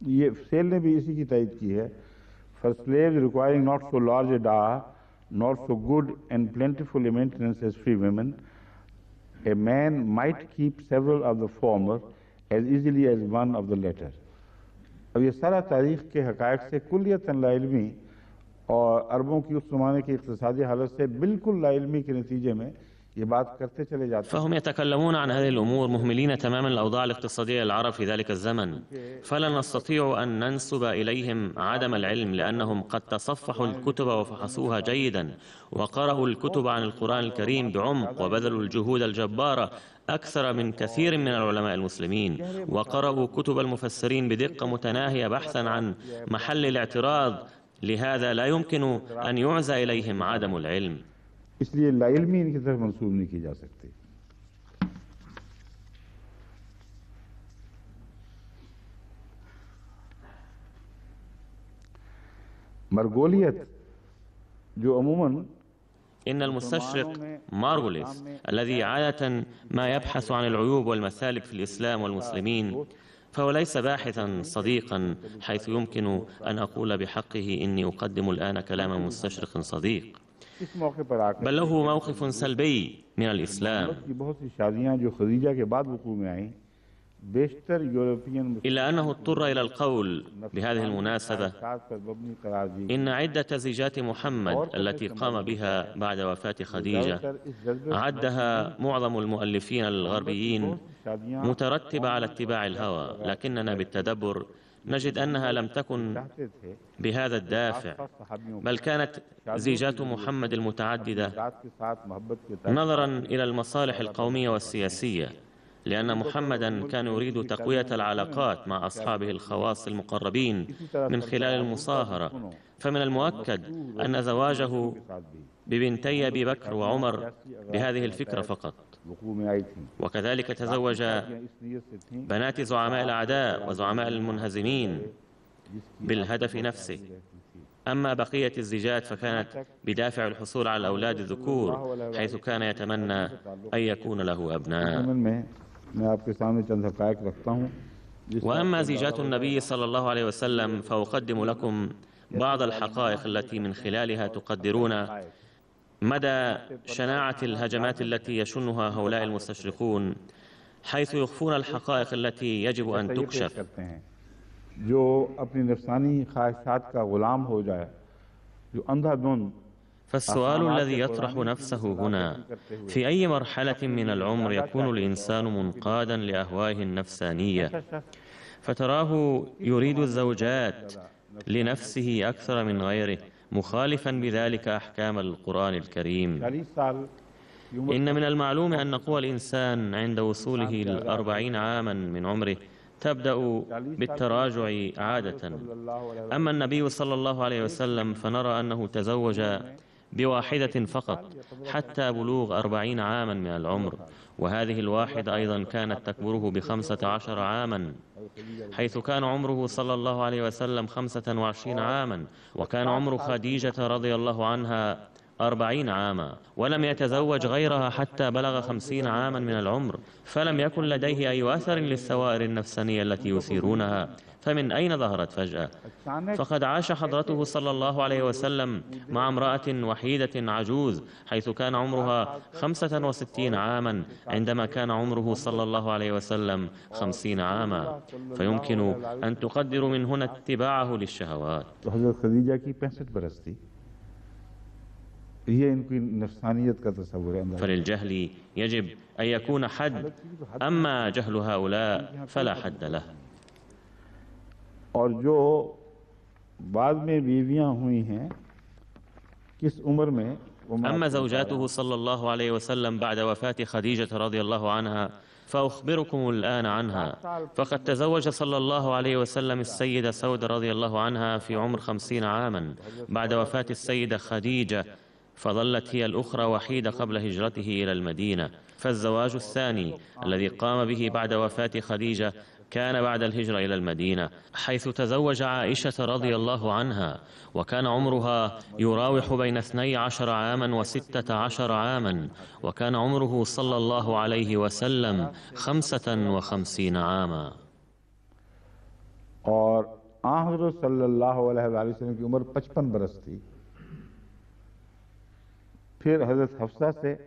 Speaker 1: ये सेल ने भी इसी की तायद की है. For slaves requiring not so large a dower, not so good and plentiful a maintenance as free women, a man might keep several of the former as easily as one of the latter. अब ये सारा तारीख के हक़ाइक़ से कुल्लियतन लाइल्मी और अरबों की उस ज़माने की इक़्तिसादी हालत से बिल्कुल लाइल्मी के नतीजे में ये बात करते चले जाते हैं.
Speaker 2: فهم يتكلمون عن هذه الأمور مهملين تماما الأوضاع الاقتصادية للعرب في ذلك الزمن، فلا نستطيع أن ننسب إليهم عدم العلم، لأنهم قد تصفحوا الكتب وفحصوها جيدا وقرأوا الكتب عن القرآن الكريم بعمق وبذلوا الجهود الجبارة أكثر من كثير من العلماء المسلمين، وقرأوا كتب المفسرين بدقة متناهية بحثا عن محل الاعتراض. لهذا لا يمكن أن يعزى إليهم عدم العلم.
Speaker 1: इसलिए लाइल्मी इनकी तरफ मंसूब नहीं की जा सकती. मरगोलियत जो अमूमन
Speaker 2: إن المستشرق مارغوليس الذي عادة ما يبحث عن العيوب والمثالب في الإسلام والمسلمين، فهو ليس باحثا صديقا حيث يمكن أن أقول بحقه إني أقدم الآن كلام مستشرق صديق، بل له موقف سلبي من الإسلام. إلا أنه اضطر إلى القول بهذه المناسبة إن عدة زيجات محمد التي قام بها بعد وفاة خديجة عدها معظم المؤلفين الغربيين مترتبة على اتباع الهوى، لكننا بالتدبر نجد أنها لم تكن بهذا الدافع، بل كانت زيجات محمد المتعددة نظرا إلى المصالح القومية والسياسية، لأن محمدا كان يريد تقوية العلاقات مع أصحابه الخواص المقربين من خلال المصاهرة، فمن المؤكد أن زواجه ببنتي أبي بكر وعمر بهذه الفكرة فقط، وكذلك تزوج بنات زعماء الأعداء وزعماء المنهزمين بالهدف نفسه. أما بقية الزيجات فكانت بدافع الحصول على الأولاد الذكور، حيث كان يتمنى أن يكون له أبناء. وأما زيجات النبي صلى الله عليه وسلم فأقدم لكم بعض الحقائق التي من خلالها تقدرون مدى شناعة الهجمات التي يشنها هؤلاء المستشرقون، حيث يخفون الحقائق التي يجب أن تكشف. فالسؤال الذي يطرح نفسه هنا: في أي مرحلة من العمر يكون الإنسان منقادا لأهوائه النفسانية؟ فتراه يريد الزوجات لنفسه أكثر من غيره، مخالفا بذلك أحكام القرآن الكريم. إن من المعلوم أن قوى الإنسان عند وصوله ل40 عاما من عمره تبدأ بالتراجع عادة. أما النبي صلى الله عليه وسلم فنرى أنه تزوج بواحدة فقط حتى بلوغ 40 عاما من العمر، وهذه الواحدة أيضا كانت تكبره ب15 عاما، حيث كان عمره صلى الله عليه وسلم 25 عاما، وكان عمر خديجة رضي الله عنها 40 عاما، ولم يتزوج غيرها حتى بلغ 50 عاما من العمر، فلم يكن لديه أي أثر للسوائر النفسانية التي يثيرونها، فمن أين ظهرت فجأة؟ فقد عاش حضرته صلى الله عليه وسلم مع امرأة وحيدة عجوز، حيث كان عمرها 65 عاما عندما كان عمره صلى الله عليه وسلم 50 عاما، فيمكن أن تقدر من هنا اتباعه للشهوات.
Speaker 1: तो हजरत खदीजा की 65 बरस थी। ये इनकी नफसानियत का तस्वुर है अंदर।
Speaker 2: فللجهل يجب أن يكون حد، أما جهل هؤلاء فلا حد له.
Speaker 1: और जो बाद में बीवियां हुई हैं किस उम्र में
Speaker 2: أما زوجاته صلى الله عليه وسلم بعد وفاة خديجة رضي الله عنها فأخبركم الآن عنها. فقد تزوج صلى الله عليه وسلم السيدة سودة رضي الله عنها في عمر 50 عاما بعد وفاة السيدة خديجة، فظلت هي الأخرى وحيدة قبل هجرته إلى المدينة. فالزواج الثاني الذي قام به بعد وفاة خديجة كان بعد الهجرة إلى المدينة، حيث تزوج عائشة رضي الله عنها، وكان عمرها يراوح بين 12 عاما و16 عاما، وكان عمره صلى الله عليه وسلم 55 عاما.
Speaker 1: और हज़रत सल्लल्लाहु अलैहि वसल्लम की उम्र 55 बरस थी। फिर हजरत हफ्सा से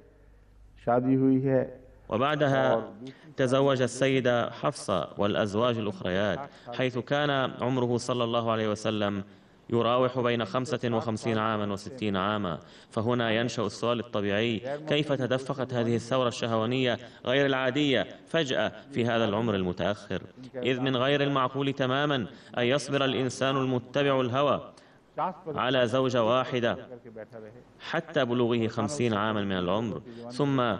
Speaker 1: शादी हुई है।
Speaker 2: وبعدها تزوج السيدة حفصة والأزواج الأخريات، حيث كان عمره صلى الله عليه وسلم يراوح بين 55 عاما و60 عاما. فهنا ينشأ السؤال الطبيعي: كيف تدفقت هذه الثورة الشهوانية غير العادية فجأة في هذا العمر المتأخر؟ إذ من غير المعقول تماما أن يصبر الإنسان المتبع الهوى على زوجة واحدة حتى بلوغه 50 عاما من العمر، ثم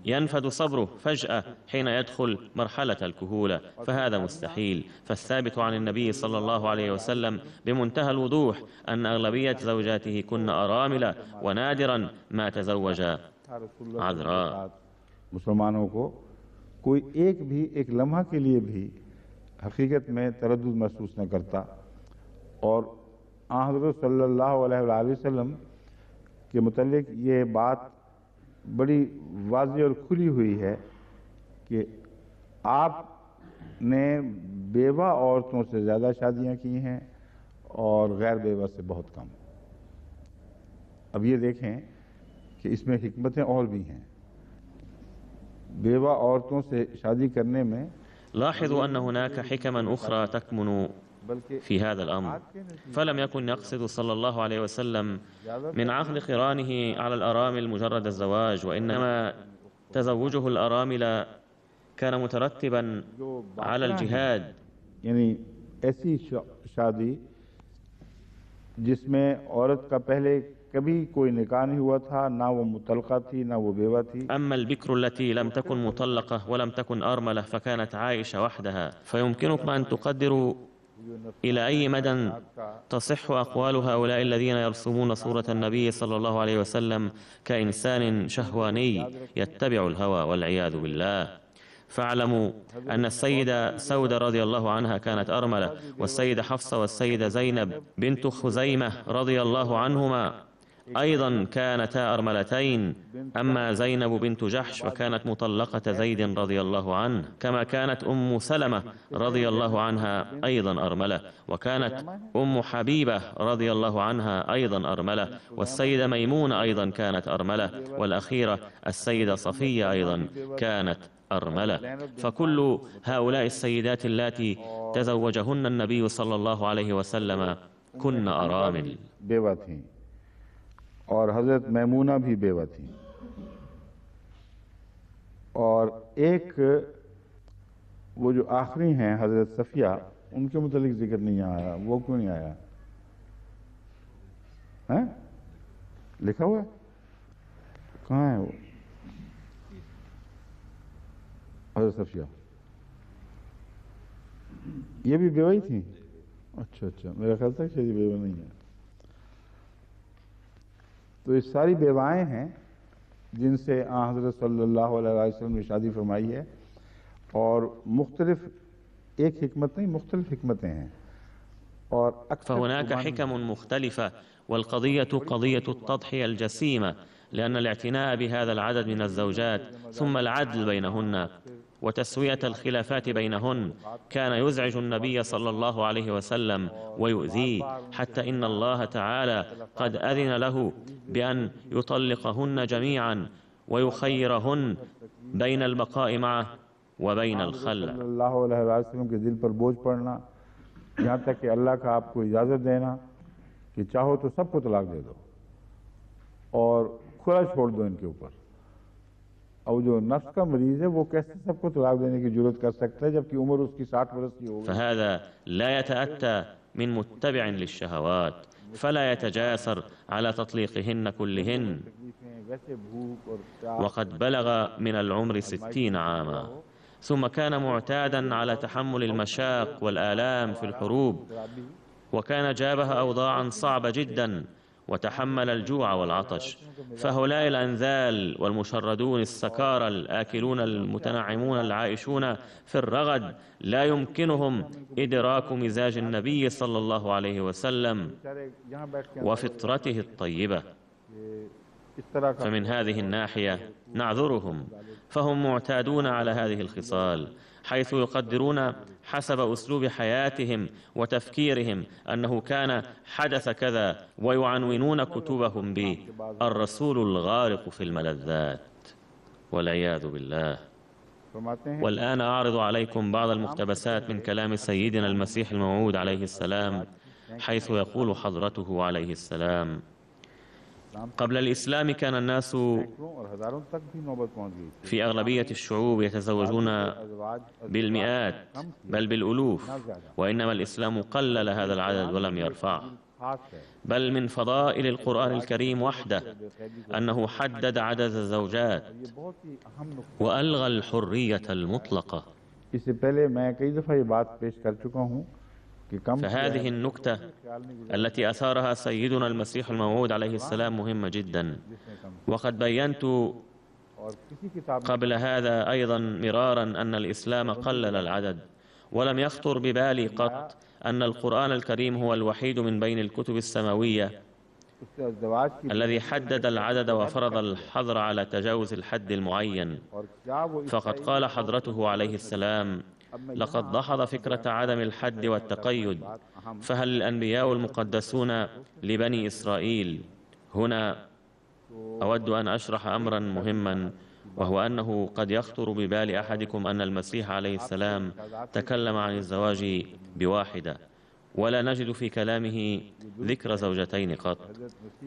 Speaker 2: ينفد صبره فجأة حين يدخل مرحلة الكهولة، فهذا مستحيل. فالثابت عن النبي صلى الله عليه وسلم بمنتهى الوضوح أن أغلبية زوجاته كن أرامل، ونادرا ما تزوج عذراء.
Speaker 1: मुसलमानों को कोई एक लम्हा के लिए भी हकीकत में तरद्दुद महसूस न करता। और हज़रत सल्लल्लाहु अलैहि वसल्लम के मुतालिक ये बात बड़ी वाज़ेह और खुली हुई है कि आपने बेवा औरतों से ज़्यादा शादियां की हैं और गैर बेवा से बहुत कम। अब ये देखें कि इसमें हिकमतें और भी हैं। बेवा औरतों से शादी करने में
Speaker 2: لاحظوا أن هناك حكما أخرى تكمن في هذا الأمر. فلم يكن يقصد صلى الله عليه وسلم من عقد قرانه على الأرامل مجرد الزواج، وإنما تزوجه الأرامل كان مترتبا على الجهاد.
Speaker 1: यानी ऐसी शादी जिसमें औरत का पहले कभी कोई निकाह नहीं हुआ था, ना वो मुतलका थी ना वो बेवा थी.
Speaker 2: أما البكر التي لم تكن مطلقة ولم تكن أرملة فكانت عائشة وحدها. فيمكنكم أن تقدروا إلى أي مدى تصح أقوال هؤلاء الذين يرسمون صورة النبي صلى الله عليه وسلم كإنسان شهواني يتبع الهوى والعياذ بالله. فاعلموا أن السيدة سودة رضي الله عنها كانت أرملة، والسيدة حفصة والسيدة زينب بنت خزيمة رضي الله عنهما أيضا كانتا أرملتين. أما زينب بنت جحش فكانت مطلقة زيد رضي الله عنه، كما كانت أم سلمة رضي الله عنها أيضا أرملة، وكانت أم حبيبة رضي الله عنها أيضا أرملة، والسيدة ميمونة أيضا كانت أرملة، والأخيرة السيدة صفية أيضا كانت أرملة. فكل هؤلاء السيدات اللاتي تزوجهن النبي صلى الله عليه وسلم كن أرامل.
Speaker 1: और हजरत मैमूना भी बेवा थी। और एक वो जो आखिरी हैं हजरत सफिया, उनके मुतालिक जिक्र नहीं आया। वो क्यों नहीं आया है? लिखा हुआ है कहाँ है वो? हजरत सफिया ये भी बेवा ही थी। अच्छा, मेरा ख्याल था शायद बेवा नहीं है। तो ये सारी बेवाएं हैं जिनसे हज़रत सल्लल्लाहु अलैहि वसल्लम ने शादी फरमाई है। और मुख्तलिफ एक हिकमत नहीं, मुख्तलिफ हिकमतें हैं। और अक्सर
Speaker 2: فهناك حكم مختلفة، والقضية قضية التضحية الجسيمة، لأن الاعتناء بهذا العدد من الزوجات ثم العدل بينهن وتسوية الخلافات بينهن كان يزعج النبي صلى الله عليه وسلم ويؤذيه، حتى إن الله تعالى قد أذن له بأن يطلقهن جميعا ويخيرهن بين البقاء معه وبين الخلع.
Speaker 1: सल्लल्लाहु अलैहि वसल्लम के दिल पर बोझ पड़ना, यहाँ तक कि अल्लाह का आपको इजाज़त देना कि चाहो तो सबको तलाक दे दो और खुला छोड़ दो इनके ऊपर। अब जो नफ्स का मरीज है वो कैसे सबको तलाक देने की जरूरत कर सकता है जबकि उम्र उसकी 60 वर्ष की हो गई।
Speaker 2: فهذا لا يتأتى من متبع للشهوات، فلا يتجاسر على تطليقهن كلهن، وقد بلغ من العمر 60 عاما، ثم كان معتادا على تحمل المشاق والآلام في الحروب، وكان جابه أوضاعا صعبة جدا، وتحمل الجوع والعطش. فهؤلاء الأنذال والمشردون السكارى الآكلون المتنعمون العائشون في الرغد لا يمكنهم إدراك مزاج النبي صلى الله عليه وسلم وفطرته الطيبة، فمن هذه الناحية نعذرهم، فهم معتادون على هذه الخصال، حيث يقدرون حسب أسلوب حياتهم وتفكيرهم أنه كان حدث كذا، ويعنونون كتبهم بالرسول الغارق في الملذات والعياذ بالله. والآن أعرض عليكم بعض المقتبسات من كلام سيدنا المسيح الموعود عليه السلام، حيث يقول حضرته عليه السلام: قبل الإسلام كان الناس في أغلبية الشعوب يتزوجون بالمئات بل بالألوف، وإنما الإسلام قلل هذا العدد ولم يرفعه، بل من فضائل القرآن الكريم وحده أنه حدد عدد الزوجات وألغى الحرية المطلقة. فهذه النكتة التي أثارها سيدنا المسيح الموعود عليه السلام مهمة جدا، وقد بينت قبل هذا أيضا مرارا أن الإسلام قلل العدد، ولم يخطر ببالي قط أن القرآن الكريم هو الوحيد من بين الكتب السماوية الذي حدد العدد وفرض الحظر على تجاوز الحد المعين. فقد قال حضرته عليه السلام: لقد دحض فكرة عدم الحد والتقيد، فهل الأنبياء المقدسون لبني إسرائيل؟ هنا أود أن أشرح أمرا مهما، وهو أنه قد يخطر ببال أحدكم أن المسيح عليه السلام تكلم عن الزواج بواحدة، ولا نجد في كلامه ذكر زوجتين قط.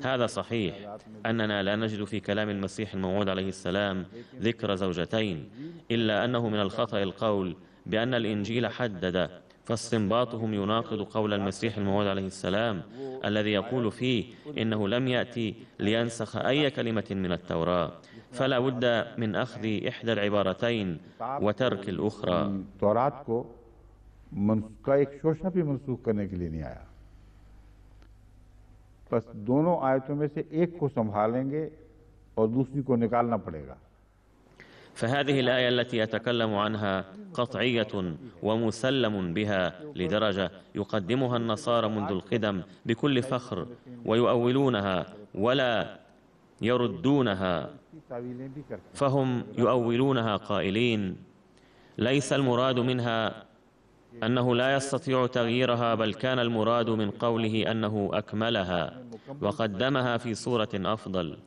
Speaker 2: هذا صحيح أننا لا نجد في كلام المسيح الموعود عليه السلام ذكر زوجتين، إلا أنه من الخطأ القول بأن الإنجيل حدد، فاستنباطهم يناقض قول المسيح الموعود عليه السلام الذي يقول فيه إنه لم يأتي لينسخ أي كلمة من التوراة، فلا بد من أخذ إحدى العبارتين وترك الأخرى.
Speaker 1: का एक शोशा भी मनसूख करने के लिए नहीं आया, बस दोनों आयतों में से एक को संभालेंगे और दूसरी को निकालना पड़ेगा।
Speaker 2: فهذه الآية التي أتكلم عنها قطعية ومسلم بها لدرجة يقدمها النصارى منذ القدم بكل فخر ويؤولونها ولا يردونها، فهم يؤولونها قائلين: ليس المراد منها أنه لا يستطيع تغييرها، بل كان المراد من قوله أنه أكملها وقدمها في صورة أفضل.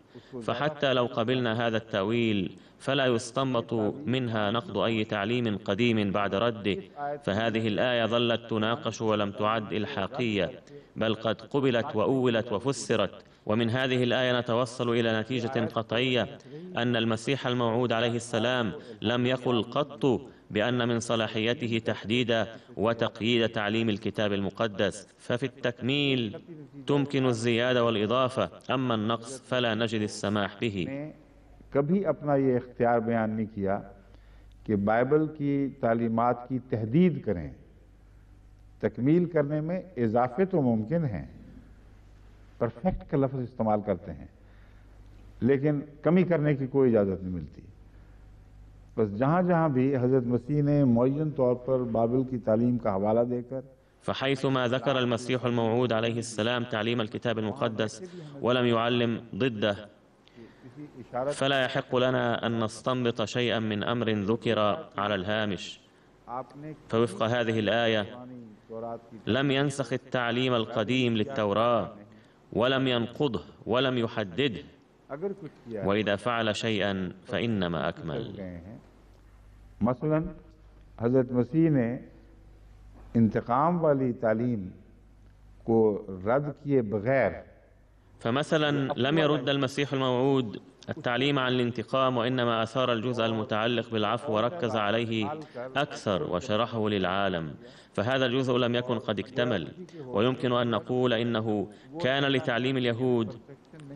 Speaker 2: فحتى لو قبلنا هذا التأويل فلا يستنبط منها نقض أي تعليم قديم بعد رده، فهذه الآية ظلت تناقش ولم تعد إلحاقية، بل قد قبلت وأولت وفسرت. ومن هذه الآية نتوصل إلى نتيجة قطعية أن المسيح الموعود عليه السلام لم يقل قط بأن من صلاحيته تحديد وتقييد تعليم الكتاب المقدس، ففي التكميل تمكن الزيادة والإضافة، أما النقص فلا نجد السماح به.
Speaker 1: कभी अपना ये इख्तियार बयान नहीं किया कि बाइबल की तालीमात की तहदीद करें, तकमील करने में इजाफे तो मुमकिन हैं, परफेक्ट का लफ्ज़ इस्तेमाल करते हैं, लेकिन कमी करने की कोई इजाज़त नहीं मिलती। बस जहाँ जहाँ भी हज़रत मसीह ने मुअय्यन तौर पर बाइबल की तालीम का हवाला देकर
Speaker 2: فحيثما ذكر المسيح الموعود عليه السلام تعليم الكتاب المقدس ولم يعلم ضده، فلا يحق لنا أن نستنبط شيئا من أمر ذكر على الهامش. فوفق هذه الآية لم ينسخ التعليم القديم للتوراة ولم ينقضه ولم يحدده، وإذا فعل شيئا فإنما أكمل.
Speaker 1: مثلا حضرت مسیح نے انتقام والی تعلیم کو رد کیے بغیر،
Speaker 2: فمثلا لم يرد المسيح الموعود التعليم عن الانتقام، وإنما أثار الجزء المتعلق بالعفو وركز عليه أكثر وشرحه للعالم، فهذا الجزء لم يكن قد اكتمل. ويمكن أن نقول إنه كان لتعليم اليهود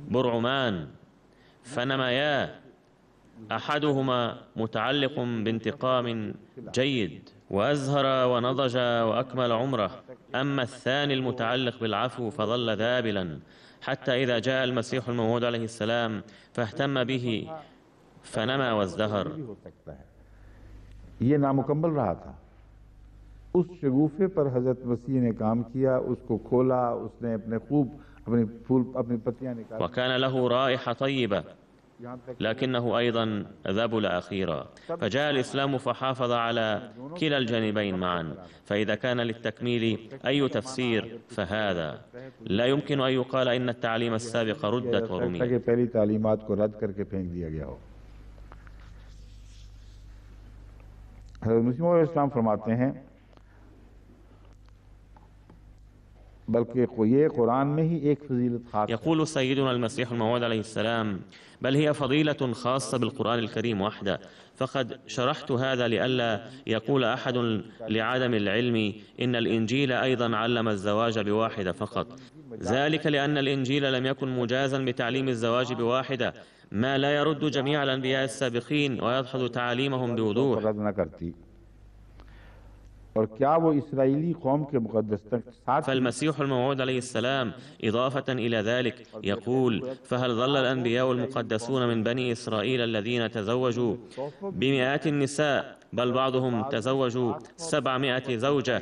Speaker 2: برعمان فنميا، أحدهما متعلق بانتقام جيد وأزهر ونضج وأكمل عمره، أما الثاني المتعلق بالعفو فظل ذابلا حتى إذا جاء المسيح الموعود عليه السلام فاهتم به فنما وازدهر.
Speaker 1: یہ نامکمل رہا تھا، اس شگوفے پر حضرت مسیح نے کام کیا، اس کو کھولا، اس نے اپنی پتیاں نکالی،
Speaker 2: وكان له رائحة طيبة، لكنه أيضا ذبل أخيرا. فجاء الإسلام فحافظ على كلا الجانبين معا، فإذا كان للتكميل أي تفسير فهذا. لا يمكن أن يقال إن التعليم السابق ردت ورميت.
Speaker 1: پہلی تعلیمات کو رد کر کے پھینک دیا گیا ہو۔ حضرت مسیح علیہ السلام فرماتے ہیں بلکہ یہ قرآن میں ہی ایک فضیلت خاص،
Speaker 2: يقول سيدنا المسيح الموعود عليه السلام: بل هي فضيلة خاصة بالقرآن الكريم وحده، فقد شرحت هذا لئلا يقول أحد لعدم العلم إن الإنجيل أيضا علم الزواج بواحدة فقط، ذلك لأن الإنجيل لم يكن مجازا بتعليم الزواج بواحدة، ما لا يرد جميع الأنبياء السابقين ويدحض تعاليمهم بوضوح. فالمسيح الموعود عليه السلام إضافة إلى ذلك يقول: فهل ظل الأنبياء المقدسون من بني إسرائيل الذين تزوجوا بمئات النساء، بل بعضهم تزوجوا 700 زوجة،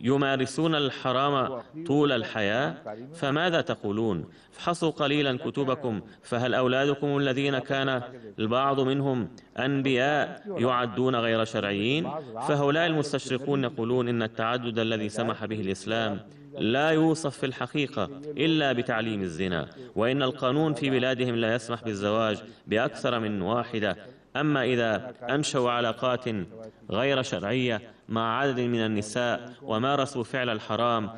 Speaker 2: يمارسون الحرام طول الحياة؟ فماذا تقولون؟ افحصوا قليلا كتبكم، فهل أولادكم الذين كان البعض منهم أنبياء يعدون غير شرعيين؟ فهؤلاء المستشرقون يقولون إن التعدد الذي سمح به الإسلام لا يوصف في الحقيقة إلا بتعليم الزنا، وإن القانون في بلادهم لا يسمح بالزواج بأكثر من واحدة، أما إذا أنشأوا علاقات غير شرعية مع عدد من النساء ومارسوا فعل الحرام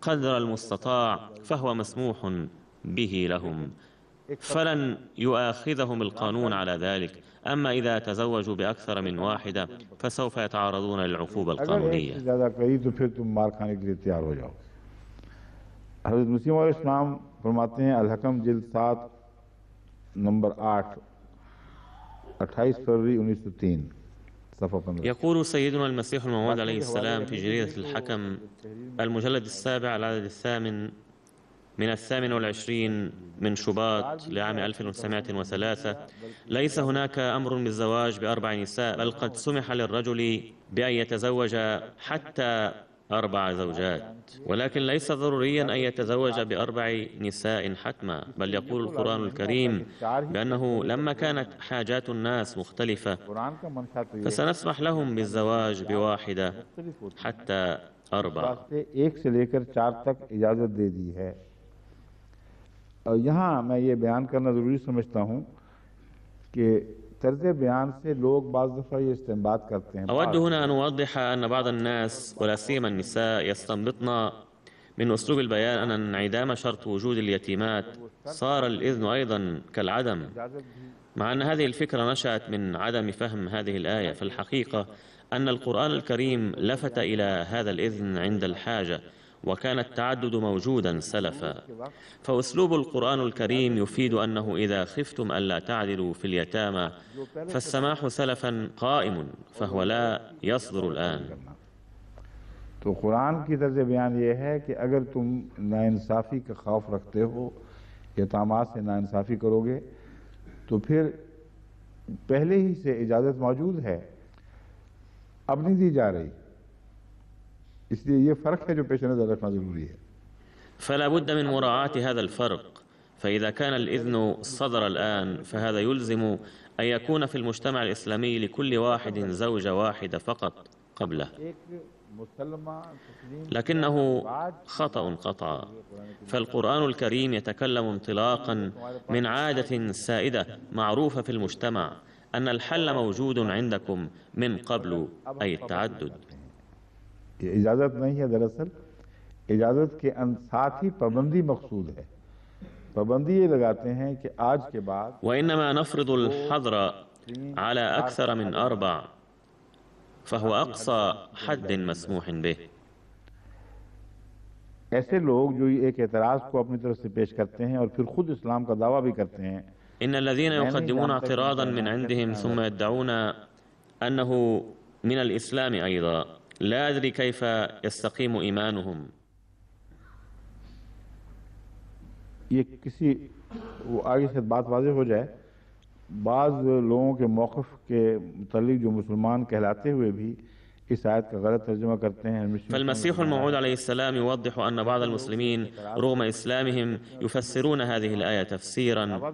Speaker 2: قدر المستطاع فهو مسموح به لهم، فلن يؤاخذهم القانون على ذلك، أما إذا تزوجوا بأكثر من واحدة فسوف يتعرضون للعقوبة القانونية.
Speaker 1: حضرت مسیح علیہ السلام فرماتے ہیں الحکم جلد 7 نمبر 8 28 فروری 1903 صفحة 15.
Speaker 2: يقول سيدنا المسيح الموعود عليه السلام في جريدة الحكم المجلد 7 العدد 8 من 28 من شباط لعام 1903: ليس هناك أمر بالزواج ب4 نساء، بل قد سمح للرجل بأن يتزوج حتى 4 زوجات، ولكن ليس ضروريا أن يتزوج ب4 نساء حتما، بل يقول القرآن الكريم بأنه لما كانت حاجات الناس مختلفة فسنسمح لهم بالزواج بواحدة حتى 4.
Speaker 1: ایک سے لے کر 4 تک اجازت دے دی ہے۔ اور یہاں میں یہ بیان کرنا ضروری سمجھتا ہوں کہ طرز بیان سے لوگ بعض دفعہ یہ استنباط کرتے ہیں۔
Speaker 2: أود هنا أن أوضح أن بعض الناس ولا سيما النساء يستنبطن من أسلوب البيان أن انعدام شرط وجود اليتيمات صار الإذن أيضا كالعدم، مع أن هذه الفكرة نشأت من عدم فهم هذه الآية. فالحقيقة أن القرآن الكريم لفت إلى هذا الإذن عند الحاجة، وكان التعدد موجودا سلفا، فأسلوب القرآن الكريم يفيد أنه إذا خفتم ألا تعدلوا في اليتامى فالسماح سلفا قائم، فهو لا يصدر الآن.
Speaker 1: تو قرآن کی طرز بیان یہ ہے کہ اگر تم ناانصافی کا خوف رکھتے ہو، یتامات سے ناانصافی کرو گے، تو پھر پہلے ہی سے اجازت موجود ہے، اب نہیں دی جا رہی، इसलिए ये फ़र्क है जो पेश नज़र रखना ज़रूरी है।
Speaker 2: فلا بد من مراعاة هذا الفرق. فإذا كان الإذن صدر الآن فهذا يلزم أن يكون في المجتمع الإسلامي لكل واحد زوجة واحدة فقط قبله، لكنه خطأ قطعا. فالقرآن الكريم يتكلم انطلاقا من عادة سائدة معروفة في المجتمع أن الحل موجود عندكم من قبل، أي التعدد.
Speaker 1: इजाज़त नहीं है, दरअसल इजाज़त के साथ ही पाबंदी मकसूद है। पाबंदी ये लगाते हैं कि आज के बाद
Speaker 2: وإنما نفرض الحظر على أكثر من 4، فهو أقصى حد مسموح به.
Speaker 1: ऐसे लोग जो एक एतराज़ को अपनी तरफ से पेश करते हैं और फिर खुद इस्लाम का दावा भी करते हैं,
Speaker 2: إن الذين يقدمون اعتراضا من عندهم ثم يدعون أنه من الإسلام أيضا، لا أدري كيف يستقيم إيمانهم.
Speaker 1: ये किसी वो आगे से बात वाज़ेह हो जाए, बाज़ लोगों के मौक़िफ़ के मुतालिक जो मुसलमान कहलाते हुए भी इस आयत का गलत तर्जुमा करते हैं।
Speaker 2: فالمسيح الموعود عليه السلام يوضح أن بعض المسلمين رغم إسلامهم يفسرون هذه الآية تفسيرا،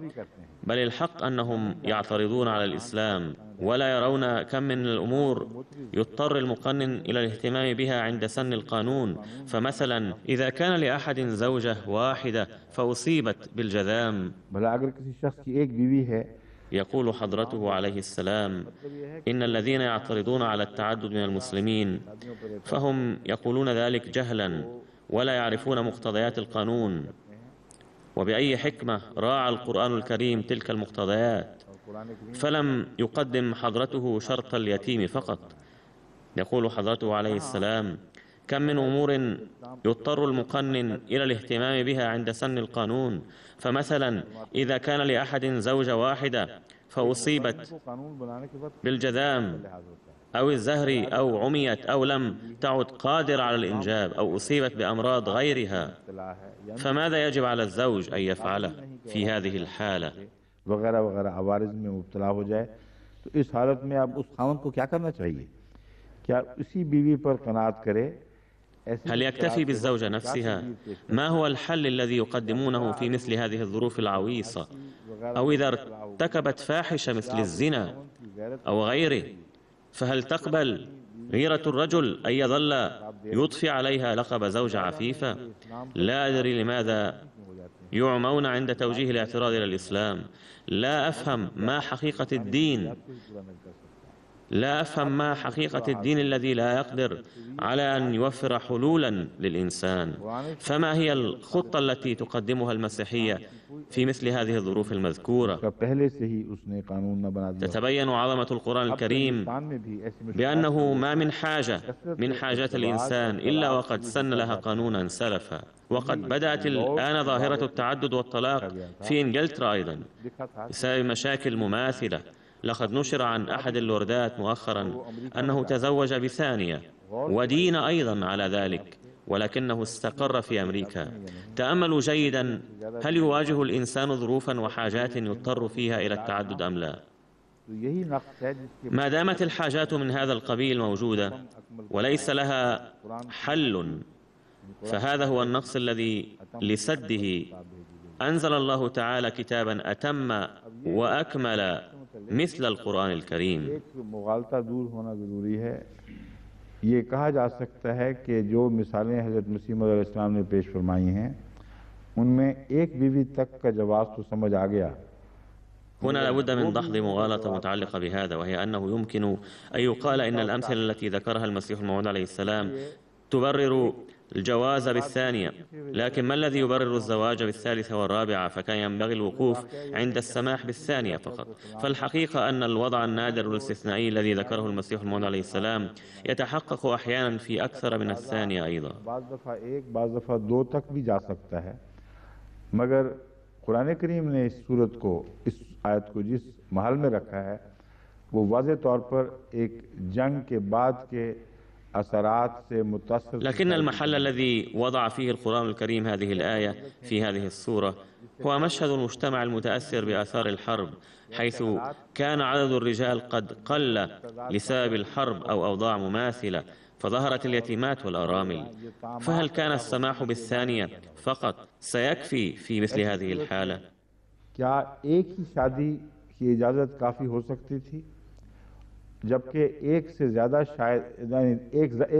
Speaker 2: بل الحق أنهم يعترضون على الإسلام ولا يرون كم من الأمور يضطر المقنن إلى الاهتمام بها عند سن القانون. فمثلا إذا كان لأحد زوجة واحدة فأصيبت بالجذام، يقول حضرته عليه السلام إن الذين يعترضون على التعدد من المسلمين فهم يقولون ذلك جهلا ولا يعرفون مقتضيات القانون. وبأي حكمة راعى القرآن الكريم تلك المقتضيات، فلم يقدم حضرته شرط اليتيم فقط. يقول حضرته عليه السلام كم من أمور يضطر المقنن إلى الاهتمام بها عند سن القانون. فمثلا إذا كان لأحد زوجة واحدة فأصيبت بالجذام أو الزهر أو عميت أو لم تعد قادرة على الإنجاب أو أصيبت بأمراض غيرها، فماذا يجب على الزوج أن يفعله في هذه الحالة؟
Speaker 1: वगैरह वगैरह आवारिज़ में मुब्तला हो जाए, तो इस हालत में अब उस ख़ावंद को क्या करना चाहिए? क्या उसी बीवी पर क़नाअत करे?
Speaker 2: هل يكتفي بالزوجة نفسها؟ ما هو الحل الذي يقدمونه في مثل هذه الظروف العويصة؟ أو إذا ارتكبت فاحشة مثل الزنا أو غيره، فهل تقبل غيرة الرجل أن يظل يضفي عليها لقب زوجة عفيفة؟ لا أدري لماذا يعمون عند توجيه الاعتراض إلى الإسلام. لا أفهم ما حقيقة الدين، لا أفهم ما حقيقة الدين الذي لا يقدر على أن يوفر حلولا للإنسان. فما هي الخطة التي تقدمها المسيحية في مثل هذه الظروف المذكورة؟ تتبين عظمة القرآن الكريم بأنه ما من حاجة من حاجات الإنسان إلا وقد سن لها قانونا سلفا. وقد بدأت الآن ظاهرة التعدد والطلاق في إنجلترا أيضا بسبب مشاكل مماثلة. لقد نشر عن أحد اللوردات مؤخرا أنه تزوج بثانية ودين أيضا على ذلك، ولكنه استقر في أمريكا. تأملوا جيدا، هل يواجه الإنسان ظروفا وحاجات يضطر فيها إلى التعدد أم لا؟ ما دامت الحاجات من هذا القبيل موجودة وليس لها حل، فهذا هو النقص الذي لسده أنزل الله تعالى كتابا أتم وأكمل مثل القرآن الكريم.
Speaker 1: ये कहा जा सकता है कि जो मिसालें हज़रत मसीह मौऊद अलैहिस्सलाम ने पेश फरमाई हैं उनमें एक बीवी तक का जवाब तो समझ आ गया।
Speaker 2: هنا لابد من دحض مغالطة متعلقة بهذا، وهي أنه يمكن أن يقال إن الأمثلة التي ذكرها المسيح الموعود عليه السلام تبرر الجواز بالثانية، لكن ما الذي يبرر الزواج بالثالثة والرابعة؟ فكان ينبغي الوقوف عند السماح بالثانية فقط. فالحقيقة أن الوضع النادر والاستثنائي الذي ذكره المسيح الموعود عليه السلام يتحقق أحيانا في أكثر من الثانية أيضا.
Speaker 1: بعض दफ़ा दो तक भी जा सकता है, मगर कुरान करीम ने इस सूरत को, इस आयत को जिस महल में रखा है वो वाज़े तौर पर एक जंग के बाद के
Speaker 2: لكن المحل الذي وضع فيه القرآن الكريم هذه الآية في هذه السورة هو مشهد المجتمع المتأثر بآثار الحرب، حيث كان عدد الرجال قد قل لسبب الحرب أو أوضاع مماثلة، فظهرت اليتيمات والأرامل، فهل كان السماح بالثانية فقط سيكفي في مثل هذه الحالة؟
Speaker 1: क्या एक ही शादी की इजाज़त काफ़ी हो सकती थी, जबकि एक से ज़्यादा शायद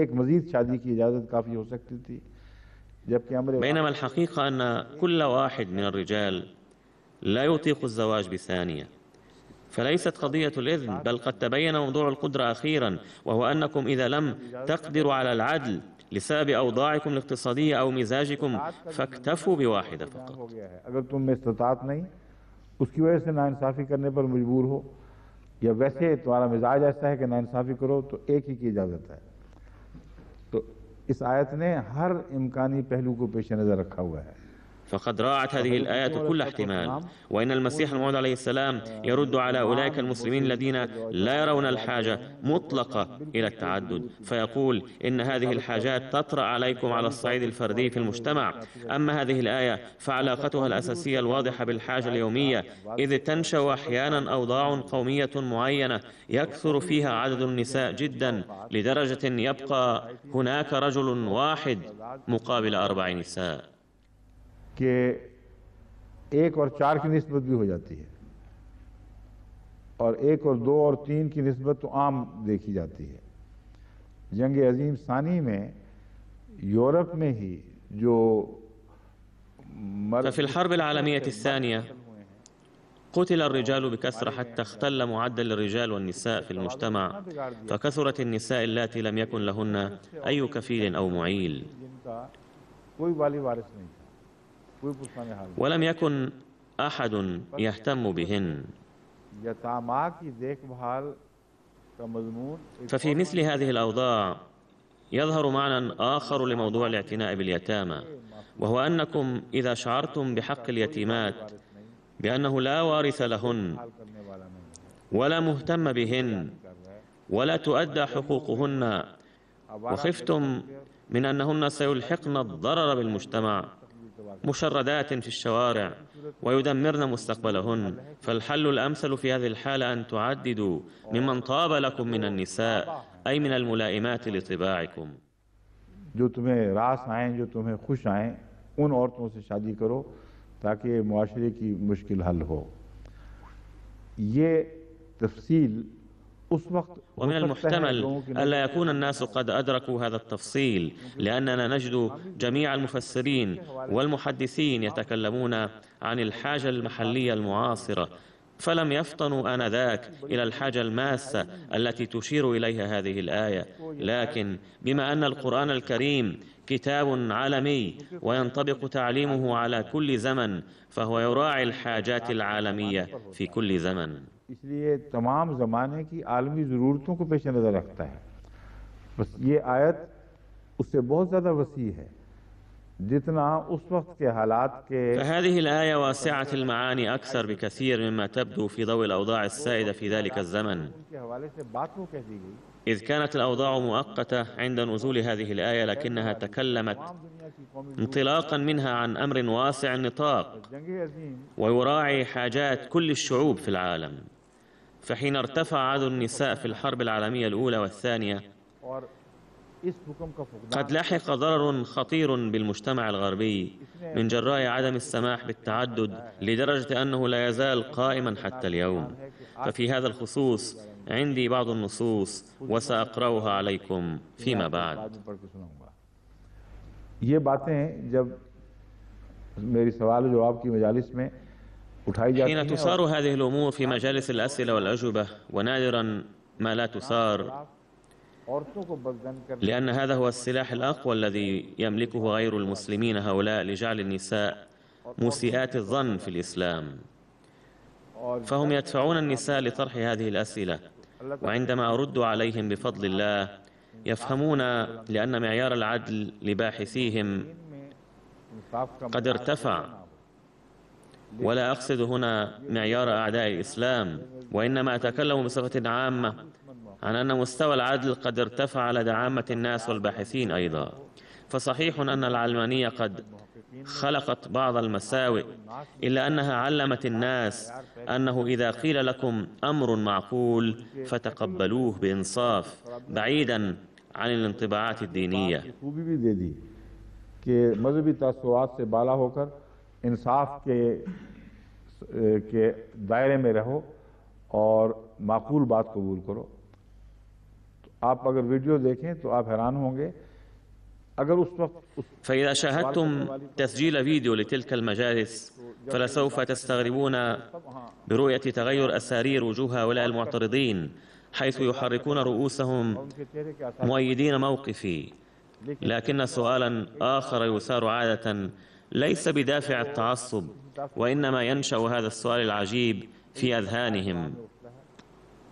Speaker 1: एक मज़ीद शादी की इजाज़त काफ़ी हो सकती थी, जबकि
Speaker 2: بينما الحقيقة أن كل واحد من الرجال لا يطيق الزواج بثانية، فليست قضية الإذن، بل قد تبين موضوع القدرة أخيرا، وهو أنكم إذا لم تقدروا على العدل لسبب أوضاعكم الاقتصادية أو مزاجكم فاكتفوا بواحدة فقط.
Speaker 1: अगर तुम में इस्तिताअत नहीं, उसकी वजह से नाइंसाफ़ी करने पर मजबूर हो, या वैसे तुम्हारा मिजाज ऐसा है कि नाइंसाफ़ी करो, तो एक ही की इजाज़त है। तो इस आयत ने हर इम्कानी पहलू को पेश नज़र रखा हुआ है।
Speaker 2: فقد راعت هذه الآية كل احتمال، وإن المسيح الموعود عليه السلام يرد على أولئك المسلمين الذين لا يرون الحاجة مطلقة إلى التعدد، فيقول إن هذه الحاجات تطرأ عليكم على الصعيد الفردي في المجتمع. أما هذه الآية فعلاقتها الأساسية الواضحة بالحاجة اليومية، إذ تنشأ أحيانا أوضاع قومية معينة يكثر فيها عدد النساء جدا لدرجة يبقى هناك رجل واحد مقابل 4 نساء.
Speaker 1: कि 1 और 4 की निस्बत भी हो जाती है, और 1 और 2 और 3 की निस्बत तो आम देखी जाती है। जंग अजीम सानी में यूरोप में ही जो
Speaker 2: ففي الحرب العالمية الثانية قتل الرجال بكثرة حتى اختل معدل الرجال والنساء في المجتمع، فكثرت النساء اللاتي لم يكن لهن أي كفيل أو معيل، ولم يكن أحد يهتم بهن. ففي مثل هذه الأوضاع يظهر معنى آخر لموضوع الاعتناء باليتامى، وهو أنكم إذا شعرتم بحق اليتيمات بأنه لا وارث لهن ولا مهتم بهن ولا تؤدى حقوقهن، وخفتم من أنهن سيلحقن الضرر بالمجتمع مشردات في الشوارع ويدمرن مستقبلهن، فالحل الأمثل في هذه الحالة أن تعددوا ممن طاب لكم من النساء، أي من الملائمات لطباعكم.
Speaker 1: जो तुम्हें रास आएं, जो तुम्हें खुश आएं, उन औरतों से शादी करो ताकि मुआशरे की मुश्किल हल हो। ये तफसील
Speaker 2: ومن المحتمل ألا يكون الناس قد أدركوا هذا التفصيل، لأننا نجد جميع المفسرين والمحدثين يتكلمون عن الحاجة المحلية المعاصرة، فلم يفطنوا آنذاك إلى الحاجة الماسة التي تشير إليها هذه الآية. لكن بما أن القرآن الكريم كتاب عالمي وينطبق تعليمه على كل زمن، فهو يراعي الحاجات العالمية في كل زمن.
Speaker 1: इसलिए तमाम ज़माने की आलमी ज़रूरतों को पेश नज़र रखता है। बस ये आयत उससे बहुत ज़्यादा वसी है जितना उस वक्त के हालात के।
Speaker 2: فهذه الآية واسعة المعاني أكثر بكثير مما تبدو في ضوء الأوضاع السائدة في ذلك الزمن، إذ كانت الأوضاع مؤقتة عند نزول هذه الآية، لكنها تكلمت انطلاقا منها عن أمر واسع النطاق ويراعي حاجات كل الشعوب في العالم. فحين ارتفع عدد النساء في الحرب العالمية الأولى والثانية قد لحق ضرر خطير بالمجتمع الغربي من جراء عدم السماح بالتعدد، لدرجة أنه لا يزال قائما حتى اليوم. ففي هذا الخصوص عندي بعض النصوص وسأقرأها عليكم فيما بعد.
Speaker 1: ये बातें जब मेरी सवाल जवाब की मजालिस में उठाई जाती हैं,
Speaker 2: حين تثار هذه الأمور في مجالس الأسئلة والأجوبة، ونادرا ما لا تثار، لأن هذا هو السلاح الأقوى الذي يملكه غير المسلمين هؤلاء لجعل النساء مسيئات الظن في الإسلام، فهم يدفعون النساء لطرح هذه الأسئلة، وعندما أرد عليهم بفضل الله يفهمون لأن معيار العدل لباحثيهم قد ارتفع، ولا أقصد هنا معيار أعداء الإسلام، وإنما أتكلم بصفة عامة عن أن مستوى العدل قد ارتفع لدى عامة الناس والباحثين أيضا. فصحيح أن العلمانية قد خلقت بعض المساوئ، إلا أنها علمت الناس أنه إذا قيل لكم أمر معقول فتقبلوه بإنصاف، بعيدا عن الانطباعات الدينية.
Speaker 1: खूबी भी दे दी कि मजहबी तअस्सुरात से बाला होकर इंसाफ के दायरे में रहो और माकूल बात कबूल करो। तो आप अगर वीडियो देखें तो आप हैरान होंगे। अगर उस वक्त
Speaker 2: فإذا شاهدتم تسجيل فيديو لتلك المجالس فلسوف تستغربون برؤية تغير أسارير وجوه هؤلاء المعترضين، حيث يحركون رؤوسهم مؤيدين موقفي. لكن سؤالا آخر يثار عادة ليس بدافع التعصب، وإنما ينشأ هذا السؤال العجيب في أذهانهم،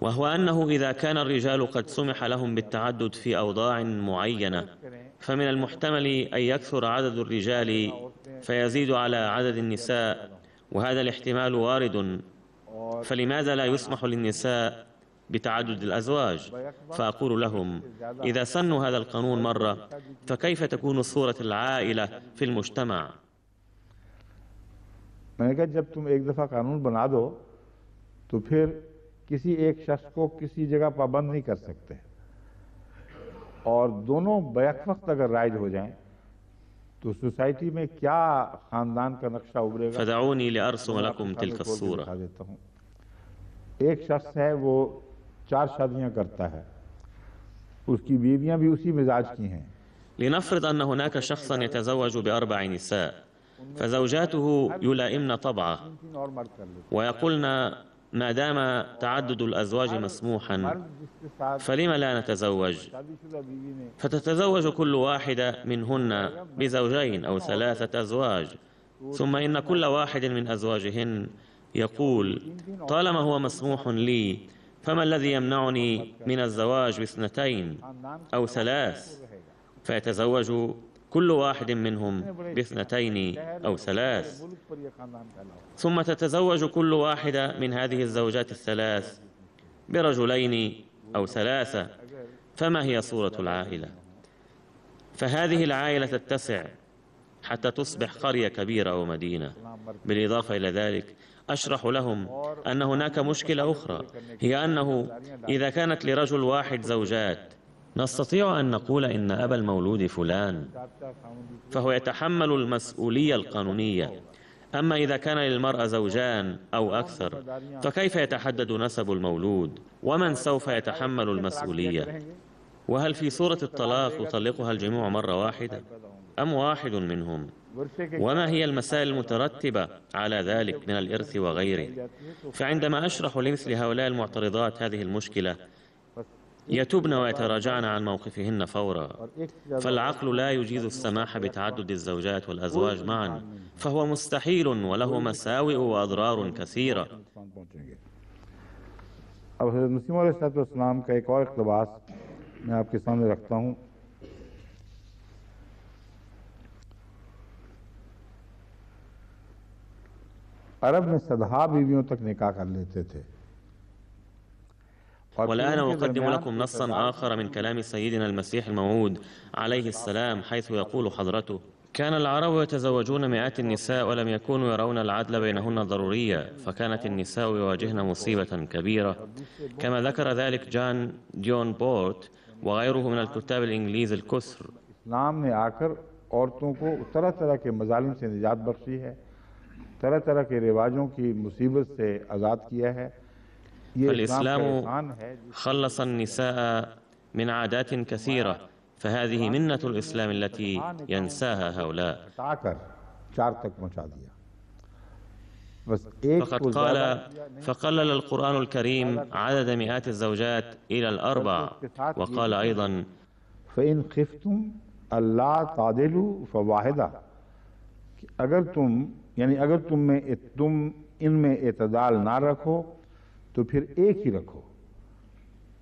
Speaker 2: وهو أنه إذا كان الرجال قد سمح لهم بالتعدد في أوضاع معينة، فمن المحتمل أن يكثر عدد الرجال فيزيد على عدد النساء، وهذا الاحتمال وارد، فلماذا لا يسمح للنساء بتعدد الأزواج؟ فأقول لهم: إذا سنوا هذا القانون مرة فكيف تكون صورة العائلة في المجتمع؟
Speaker 1: मैंने कहा जब तुम एक दफ़ा कानून बना दो तो फिर किसी एक शख्स को किसी जगह पाबंद नहीं कर सकते, और दोनों बैक वक्त अगर राइज हो जाएं तो सोसाइटी में क्या खानदान का नक्शा उभरेगा।
Speaker 2: فدعوني لأرسم لكم تلك الصورة.
Speaker 1: एक शख्स है वो 4 शादियां करता है, उसकी बीवियां भी उसी मिजाज की हैं।
Speaker 2: لنفرض أن هناك شخصا يتزوج ب4 نساء، فزوجاته يلائمن طبعه ويقولن ما دام تعدد الأزواج مسموحا فلم لا نتزوج، فتتزوج كل واحدة منهن بزوجين أو 3 أزواج، ثم إن كل واحد من أزواجهن يقول: طالما هو مسموح لي فما الذي يمنعني من الزواج ب2 أو 3، فيتزوج كل واحد منهم ب2 أو 3، ثم تتزوج كل واحدة من هذه الزوجات ال3 برجلين أو 3، فما هي صورة العائلة؟ فهذه العائلة تتسع حتى تصبح قرية كبيرة أو مدينة. بالإضافة إلى ذلك أشرح لهم أن هناك مشكلة أخرى، هي أنه إذا كانت لرجل واحد زوجات نستطيع أن نقول إن أبا المولود فلان، فهو يتحمل المسؤولية القانونية. أما إذا كان للمرأة زوجان أو أكثر فكيف يتحدد نسب المولود؟ ومن سوف يتحمل المسؤولية؟ وهل في صورة الطلاق يطلقها الجميع مرة واحدة أم واحد منهم؟ وما هي المسائل المترتبة على ذلك من الإرث وغيره؟ فعندما أشرح لمثل هؤلاء المعترضات هذه المشكلة يتوبن ويتراجعن عن موقفهن فورا، فالعقل لا يجيز السماح بتعدد الزوجات والأزواج معا، فهو مستحيل وله مساوئ وأضرار كثيرة.
Speaker 1: अब हज़रत मसीह अलैहिस्सलाम का एक और इक़्तिबास मैं आपके सामने रखता हूँ। अरब में सदहा बीवियों तक निकाह कर लेते थे।
Speaker 2: والآن أقدم لكم نصا آخر من كلام سيدنا المسيح الموعود عليه السلام، حيث يقول حضرته: كان العرب يتزوجون مئات النساء ولم يكونوا يرون العدل بينهن ضرورية، فكانت النساء يواجهن مصيبة كبيرة، كما ذكر ذلك جان ديون بورت وغيره من الكتاب الإنجليز الكثر.
Speaker 1: इस्लाम ने आकर औरतों को तरह तरह के मजालिम से निजात बख्शी है, तरह तरह के रिवाजों की मुसीबत से आज़ाद किया है।
Speaker 2: فالإسلام خلص النساء من عادات كثيرة، فهذه منة الإسلام التي ينساها هؤلاء. فقلل القرآن الكريم عدد مئات الزوجات إلى 4، وقال أيضا:
Speaker 1: فإن خفتم अल्लाह तादिलु फवाहिदा, अगर तुम इनमें एतदाल ना रखो तो फिर एक ही रखो।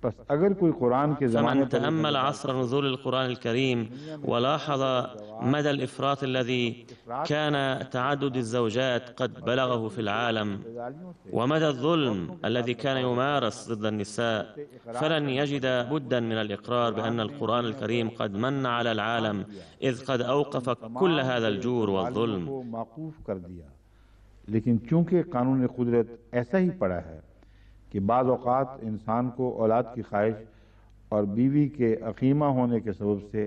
Speaker 1: बस अगर कोई कुरान के ज़माने
Speaker 2: فمن تأمل عصر نزول القرآن الكريم ولاحظ مدى الإفراط الذي كان تعدد الزوجات قد بلغه في العالم ومدى الظلم الذي كان يمارس ضد النساء، فلن يجد بدا من الإقرار بأن القرآن الكريم قد من على العالم إذ قد أوقف كل هذا الجور والظلم.
Speaker 1: लेकिन चूंकि कानून कुदरत ऐसा ही पड़ा है कि बाज़ औक़ात इंसान को औलाद की ख्वाहिश और बीवी के अकीमा होने के सबब से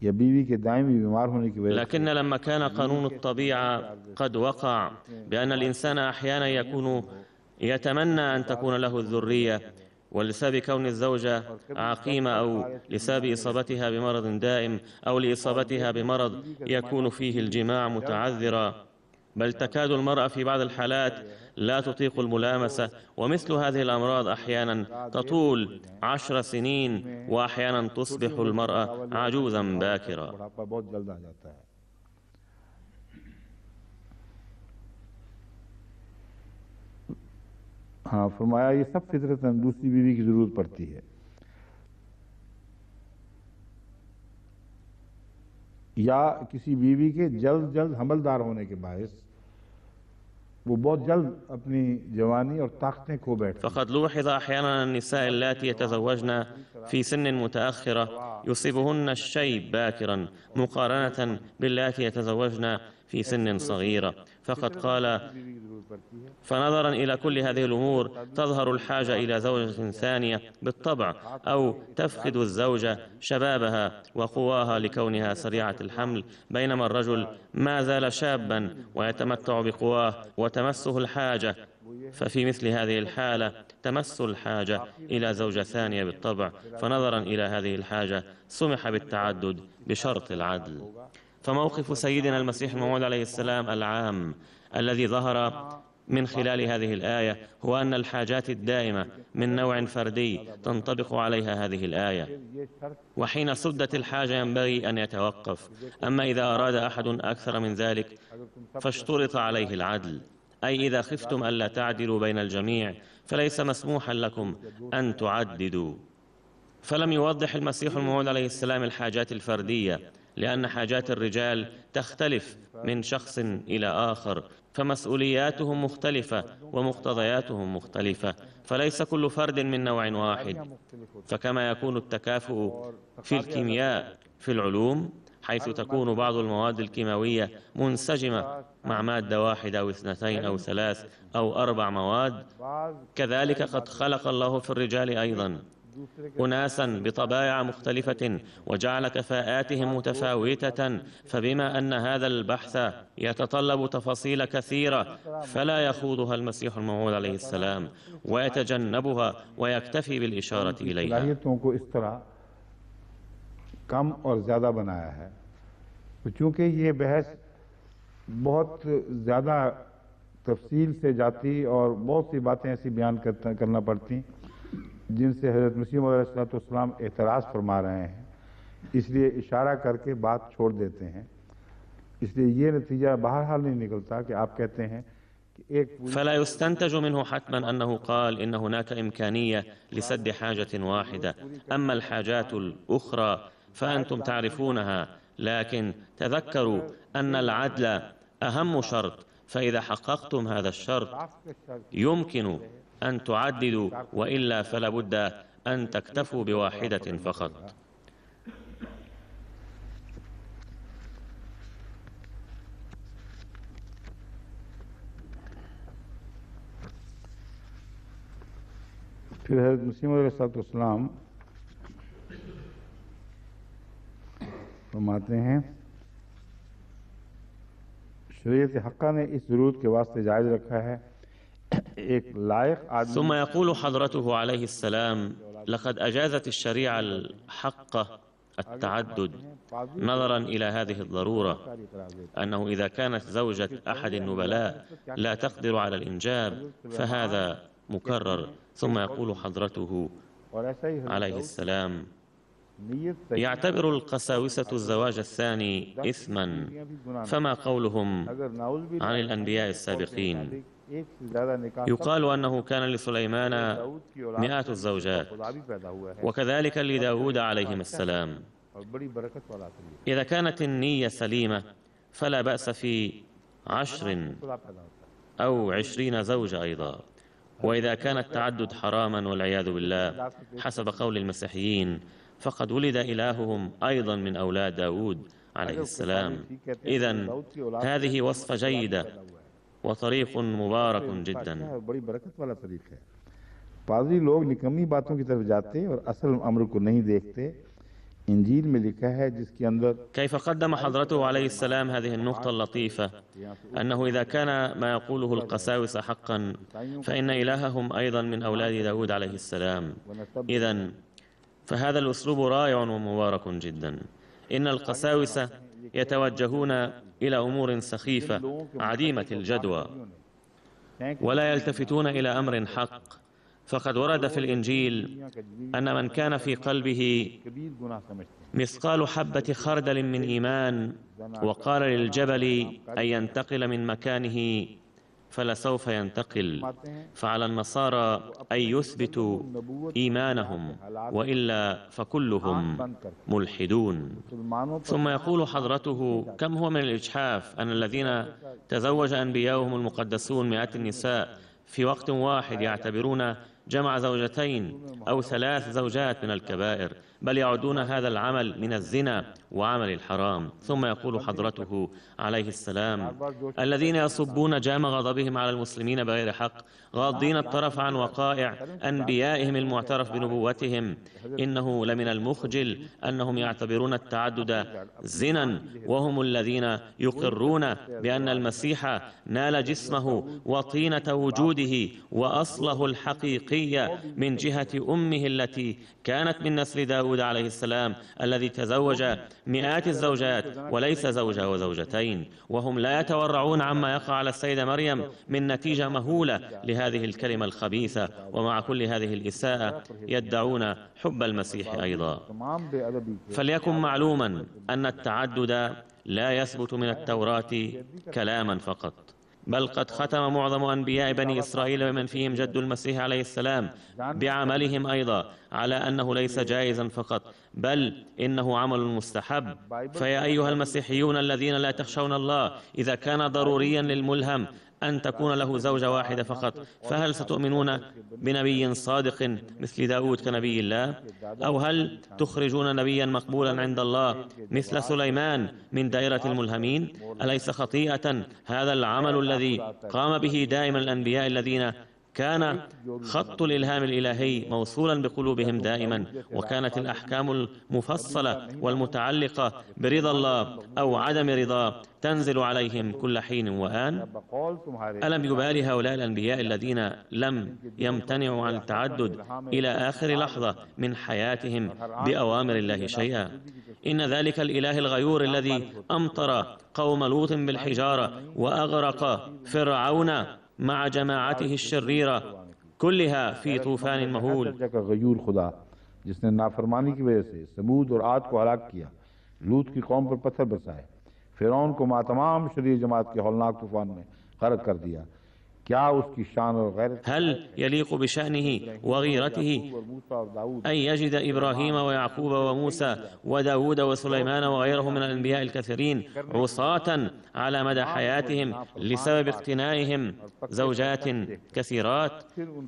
Speaker 1: या बीवी के दायमी बीमार होने की वजह से
Speaker 2: لكن لما كان قانون الطبيعة قد وقع بأن الإنسان أحيانا يكون يتمنى أن تكون له الذرية، ولسبب كون الزوجة عقيمة أو لسبب إصابتها بمرض دائم أو لإصابتها بمرض يكون فيه الجماع متعذرا، بل تكاد المرأة في بعض الحالات لا تطيق الملامسة، ومثل هذه الأمراض أحيانا تطول 10 سنين وأحيانا تصبح المرأة عجوزا باكرا.
Speaker 1: हाँ, फरमाया ये सब फितरतन दूसरी बीवी की जरूरत पड़ती है, या किसी बीवी के जल्द हमलदार होने के बायस वो बहुत जल्द अपनी जवानी और ताकतें खो बैठती हैं.
Speaker 2: فقد لوحظ أحيانا النساء اللاتي يتزوجن في سن متأخرة يصيبهن الشيب باكرا مقارنة باللاتي يتزوجن في سن صغيرة. فقد قال: فنظرا إلى كل هذه الأمور تظهر الحاجة إلى زوجة ثانية بالطبع، أو تفقد الزوجة شبابها وقواها لكونها سريعة الحمل، بينما الرجل ما زال شابا ويتمتع بقواه وتمسه الحاجة، ففي مثل هذه الحالة تمس الحاجة إلى زوجة ثانية بالطبع. فنظرا إلى هذه الحاجة سمح بالتعدد بشرط العدل. فموقف سيدنا المسيح الموعود عليه السلام العام الذي ظهر من خلال هذه الآية هو أن الحاجات الدائمة من نوع فردي تنطبق عليها هذه الآية، وحين سدت الحاجة ينبغي أن يتوقف. أما إذا أراد أحد أكثر من ذلك فاشترط عليه العدل، أي إذا خفتم ألا تعدلوا بين الجميع فليس مسموحا لكم أن تعددوا. فلم يوضح المسيح الموعود عليه السلام الحاجات الفردية، لأن حاجات الرجال تختلف من شخص إلى آخر، فمسؤولياتهم مختلفة ومقتضياتهم مختلفة، فليس كل فرد من نوع واحد. فكما يكون التكافؤ في الكيمياء في العلوم، حيث تكون بعض المواد الكيماوية منسجمة مع مادة واحدة أو 2 أو 3 أو 4 مواد، كذلك قد خلق الله في الرجال أيضا أناسا بطبائع مختلفة وجعل كفاءاتهم متفاوتة. فبما أن هذا البحث يتطلب تفاصيل كثيرة فلا يخوضها المسيح الموعود عليه السلام ويتجنبها ويكتفي بالإشارة إليها.
Speaker 1: कम और ज़्यादा बनाया है, क्योंकि ये बहस बहुत ज़्यादा तफसील से जाती और बहुत सी बातें ऐसी बयान करना पड़ती जिनसे हज़रत मसीह मौऊद अलैहिस्सलाम एतराज़ फरमा रहे हैं, इसलिए इशारा करके बात छोड़ देते हैं। इसलिए ये नतीजा बहरहाल नहीं निकलता कि आप कहते हैं
Speaker 2: فلا يستنتج منه حتما أنه قال إن هناك إمكانية لسد حاجة واحدة. أما الحاجات الأخرى فأنتم تعرفونها، لكن تذكروا أن العدل أهم شرط، فإذا حققتم هذا الشرط يمكن أن تعددوا، وإلا فلا بد أن تكتفوا بواحدة فقط.
Speaker 1: फिर हज़रत मसीह मौऊद अलैहिस्सलाम फरमाते हैं, शरीयत हक़्क़ा ने इस ज़रूरत के वास्ते जायज़ रखा है एक लायक आदमी।
Speaker 2: ثم يقول حضرته عليه السلام: لقد أجازت الشريعة الحقة التعدد نظرا إلى هذه الضرورة، أنه إذا كانت زوجة أحد النبلاء لا تقدر على الإنجاب فهذا مكرر. ثم يقول حضرته عليه السلام: يعتبر القساوسة الزواج الثاني إثما، فما قولهم عن الأنبياء السابقين؟ يقال أنه كان لسليمان 100 الزوجات، وكذلك لداود عليهم السلام. إذا كانت النية سليمة فلا بأس في 10 أو 20 زوجة أيضا. وإذا كان التعدد حراما والعياذ بالله حسب قول المسيحيين فقد ولد إلههم أيضا من أولاد داود عليه السلام. إذن هذه وصفة جيدة وطريق مبارك جدا.
Speaker 1: पादरी लोग निकम्मी बातों की तरफ जाते और असल अमर को नहीं देखते। इंजील में लिखा है जिसके अंदर
Speaker 2: كيف قدم حضرته عليه السلام هذه النقطة اللطيفة، أنه إذا كان ما يقوله القساوسة حقا فإن إلههم أيضا من أولاد داود عليه السلام. إذن فهذا الأسلوب رائع ومبارك جدا. إن القساوسة يتوجهون إلى أمور سخيفة عديمة الجدوى ولا يلتفتون إلى أمر حق. فقد ورد في الإنجيل أن من كان في قلبه مثقال حبة خردل من إيمان وقال للجبل أن ينتقل من مكانه فلسوف ينتقل. فعلى النصارى أن يثبتوا إيمانهم وإلا فكلهم ملحدون. ثم يقول حضرته: كم هو من الإجحاف أن الذين تزوج أنبياؤهم المقدسون مئات النساء في وقت واحد يعتبرون جمع زوجتين أو 3 زوجات من الكبائر، بل يعدون هذا العمل من الزنا وعمل الحرام. ثم يقول حضرته عليه السلام: الذين يصبون جام غضبهم على المسلمين بغير حق غاضين الطرف عن وقائع أنبيائهم المعترف بنبوتهم، إنه لمن المخجل أنهم يعتبرون التعدد زنا وهم الذين يقرون بأن المسيح نال جسمه وطينة وجوده وأصله الحقيقي من جهة أمه التي كانت من نسل داود عليه السلام الذي تزوج مئات الزوجات وليس زوجة وزوجتين، وهم لا يتورعون عما يقع على السيدة مريم من نتيجة مهولة لهذه الكلمة الخبيثة. ومع كل هذه الإساءة يدعون حب المسيح أيضا. فليكن معلوما أن التعدد لا يثبت من التوراة كلاما فقط، بل قد ختم معظم أنبياء بني إسرائيل ومن فيهم جد المسيح عليه السلام بعملهم أيضا على أنه ليس جائزا فقط، بل إنه عمل مستحب. فيا أيها المسيحيون الذين لا تخشون الله، إذا كان ضروريا للملهم أن تكون له زوجة واحدة فقط، فهل ستؤمنون بنبي صادق مثل داود كنبي الله؟ أو هل تخرجون نبيا مقبولا عند الله مثل سليمان من دائرة الملهمين؟ أليس خطيئة هذا العمل الذي قام به دائما الأنبياء الذين كان خط الإلهام الإلهي موصولا بقلوبهم دائما، وكانت الأحكام المفصلة والمتعلقة برضا الله أو عدم رضاه تنزل عليهم كل حين وآن؟ ألم يبالي هؤلاء الأنبياء الذين لم يمتنعوا عن التعدد إلى آخر لحظة من حياتهم بأوامر الله شيئا؟ إن ذلك الإله الغيور الذي أمطر قوم لوط بالحجارة وأغرق فرعون مع جماعته الشريرة كلها في طوفان مهول،
Speaker 1: गयूर खुदा जिसने नाफरमानी की वजह से समूद और आद को हलाक किया, लूत की कौम पर पत्थर बरसाए, फिरौन को तमाम शरीर जमात के हौलनाक तूफान में गर्क कर दिया। क्या उसकी शान और गैरत
Speaker 2: هل يليق بشأنه وغيرته أن يجد إبراهيم ويعقوب وموسى وداود وسليمان وغيرهم من الأنبياء الكثيرين عصاة على مدى حياتهم لسبب اقتنائهم زوجات كثيرات،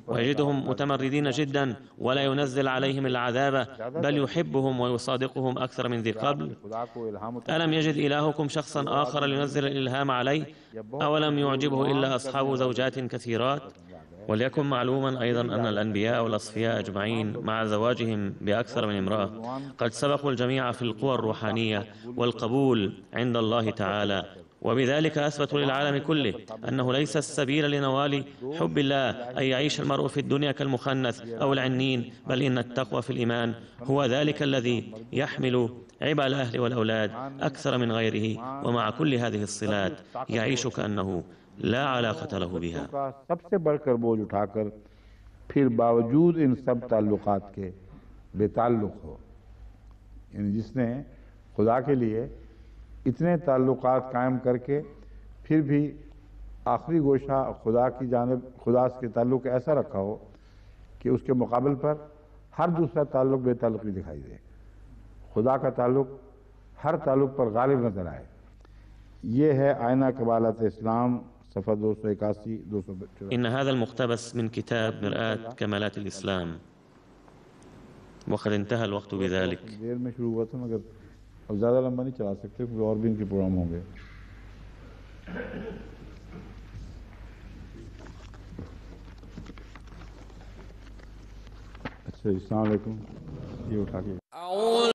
Speaker 2: ويجدهم متمردين جدا ولا ينزل عليهم العذاب بل يحبهم ويصادقهم أكثر من ذي قبل؟ ألم يجد إلهكم شخصا آخر لينزل الإلهام عليه؟ أولم يعجبه إلا أصحاب زوجات كثيرات؟ وليكن معلوما أيضا أن الأنبياء والأصفياء أجمعين مع زواجهم بأكثر من امرأة قد سبقوا الجميع في القوى الروحانية والقبول عند الله تعالى، وبذلك أثبتوا للعالم كله أنه ليس السبيل لنوال حب الله أن يعيش المرء في الدنيا كالمخنث أو العنين، بل إن التقوى في الإيمان هو ذلك الذي يحمل عبء الأهل والأولاد أكثر من غيره، ومع كل هذه الصلات يعيش كأنه لا علاقة له بها.
Speaker 1: सबसे बढ़कर बोझ उठाकर फिर बावजूद इन सब ताल्लुकात के बेताल्लुक हो, यानी जिसने खुदा के लिए इतने ताल्लुकात कायम करके फिर भी आखिरी गोशा खुदा की जानिब खुदा के ताल्लुक ऐसा रखा हो कि उसके मुकाबल पर हर दूसरा ताल्लुक बेताल्लुक भी दिखाई दे, खुदा का ताल्लुक हर ताल्लुक पर गालिब नजर आए। ये है आयना कबालत इस्लाम صفحة 281 284।
Speaker 2: إن هذا المقتبس من كتاب مرآة كمالات الإسلام، وقد انتهى الوقت بذلك.
Speaker 1: देर में शुरू हुआ था मगर अब ज़्यादा लंबा नहीं चला सकते क्योंकि और भी इनके प्रोग्राम होंगे। Say, Assalamu alaikum. You uठा के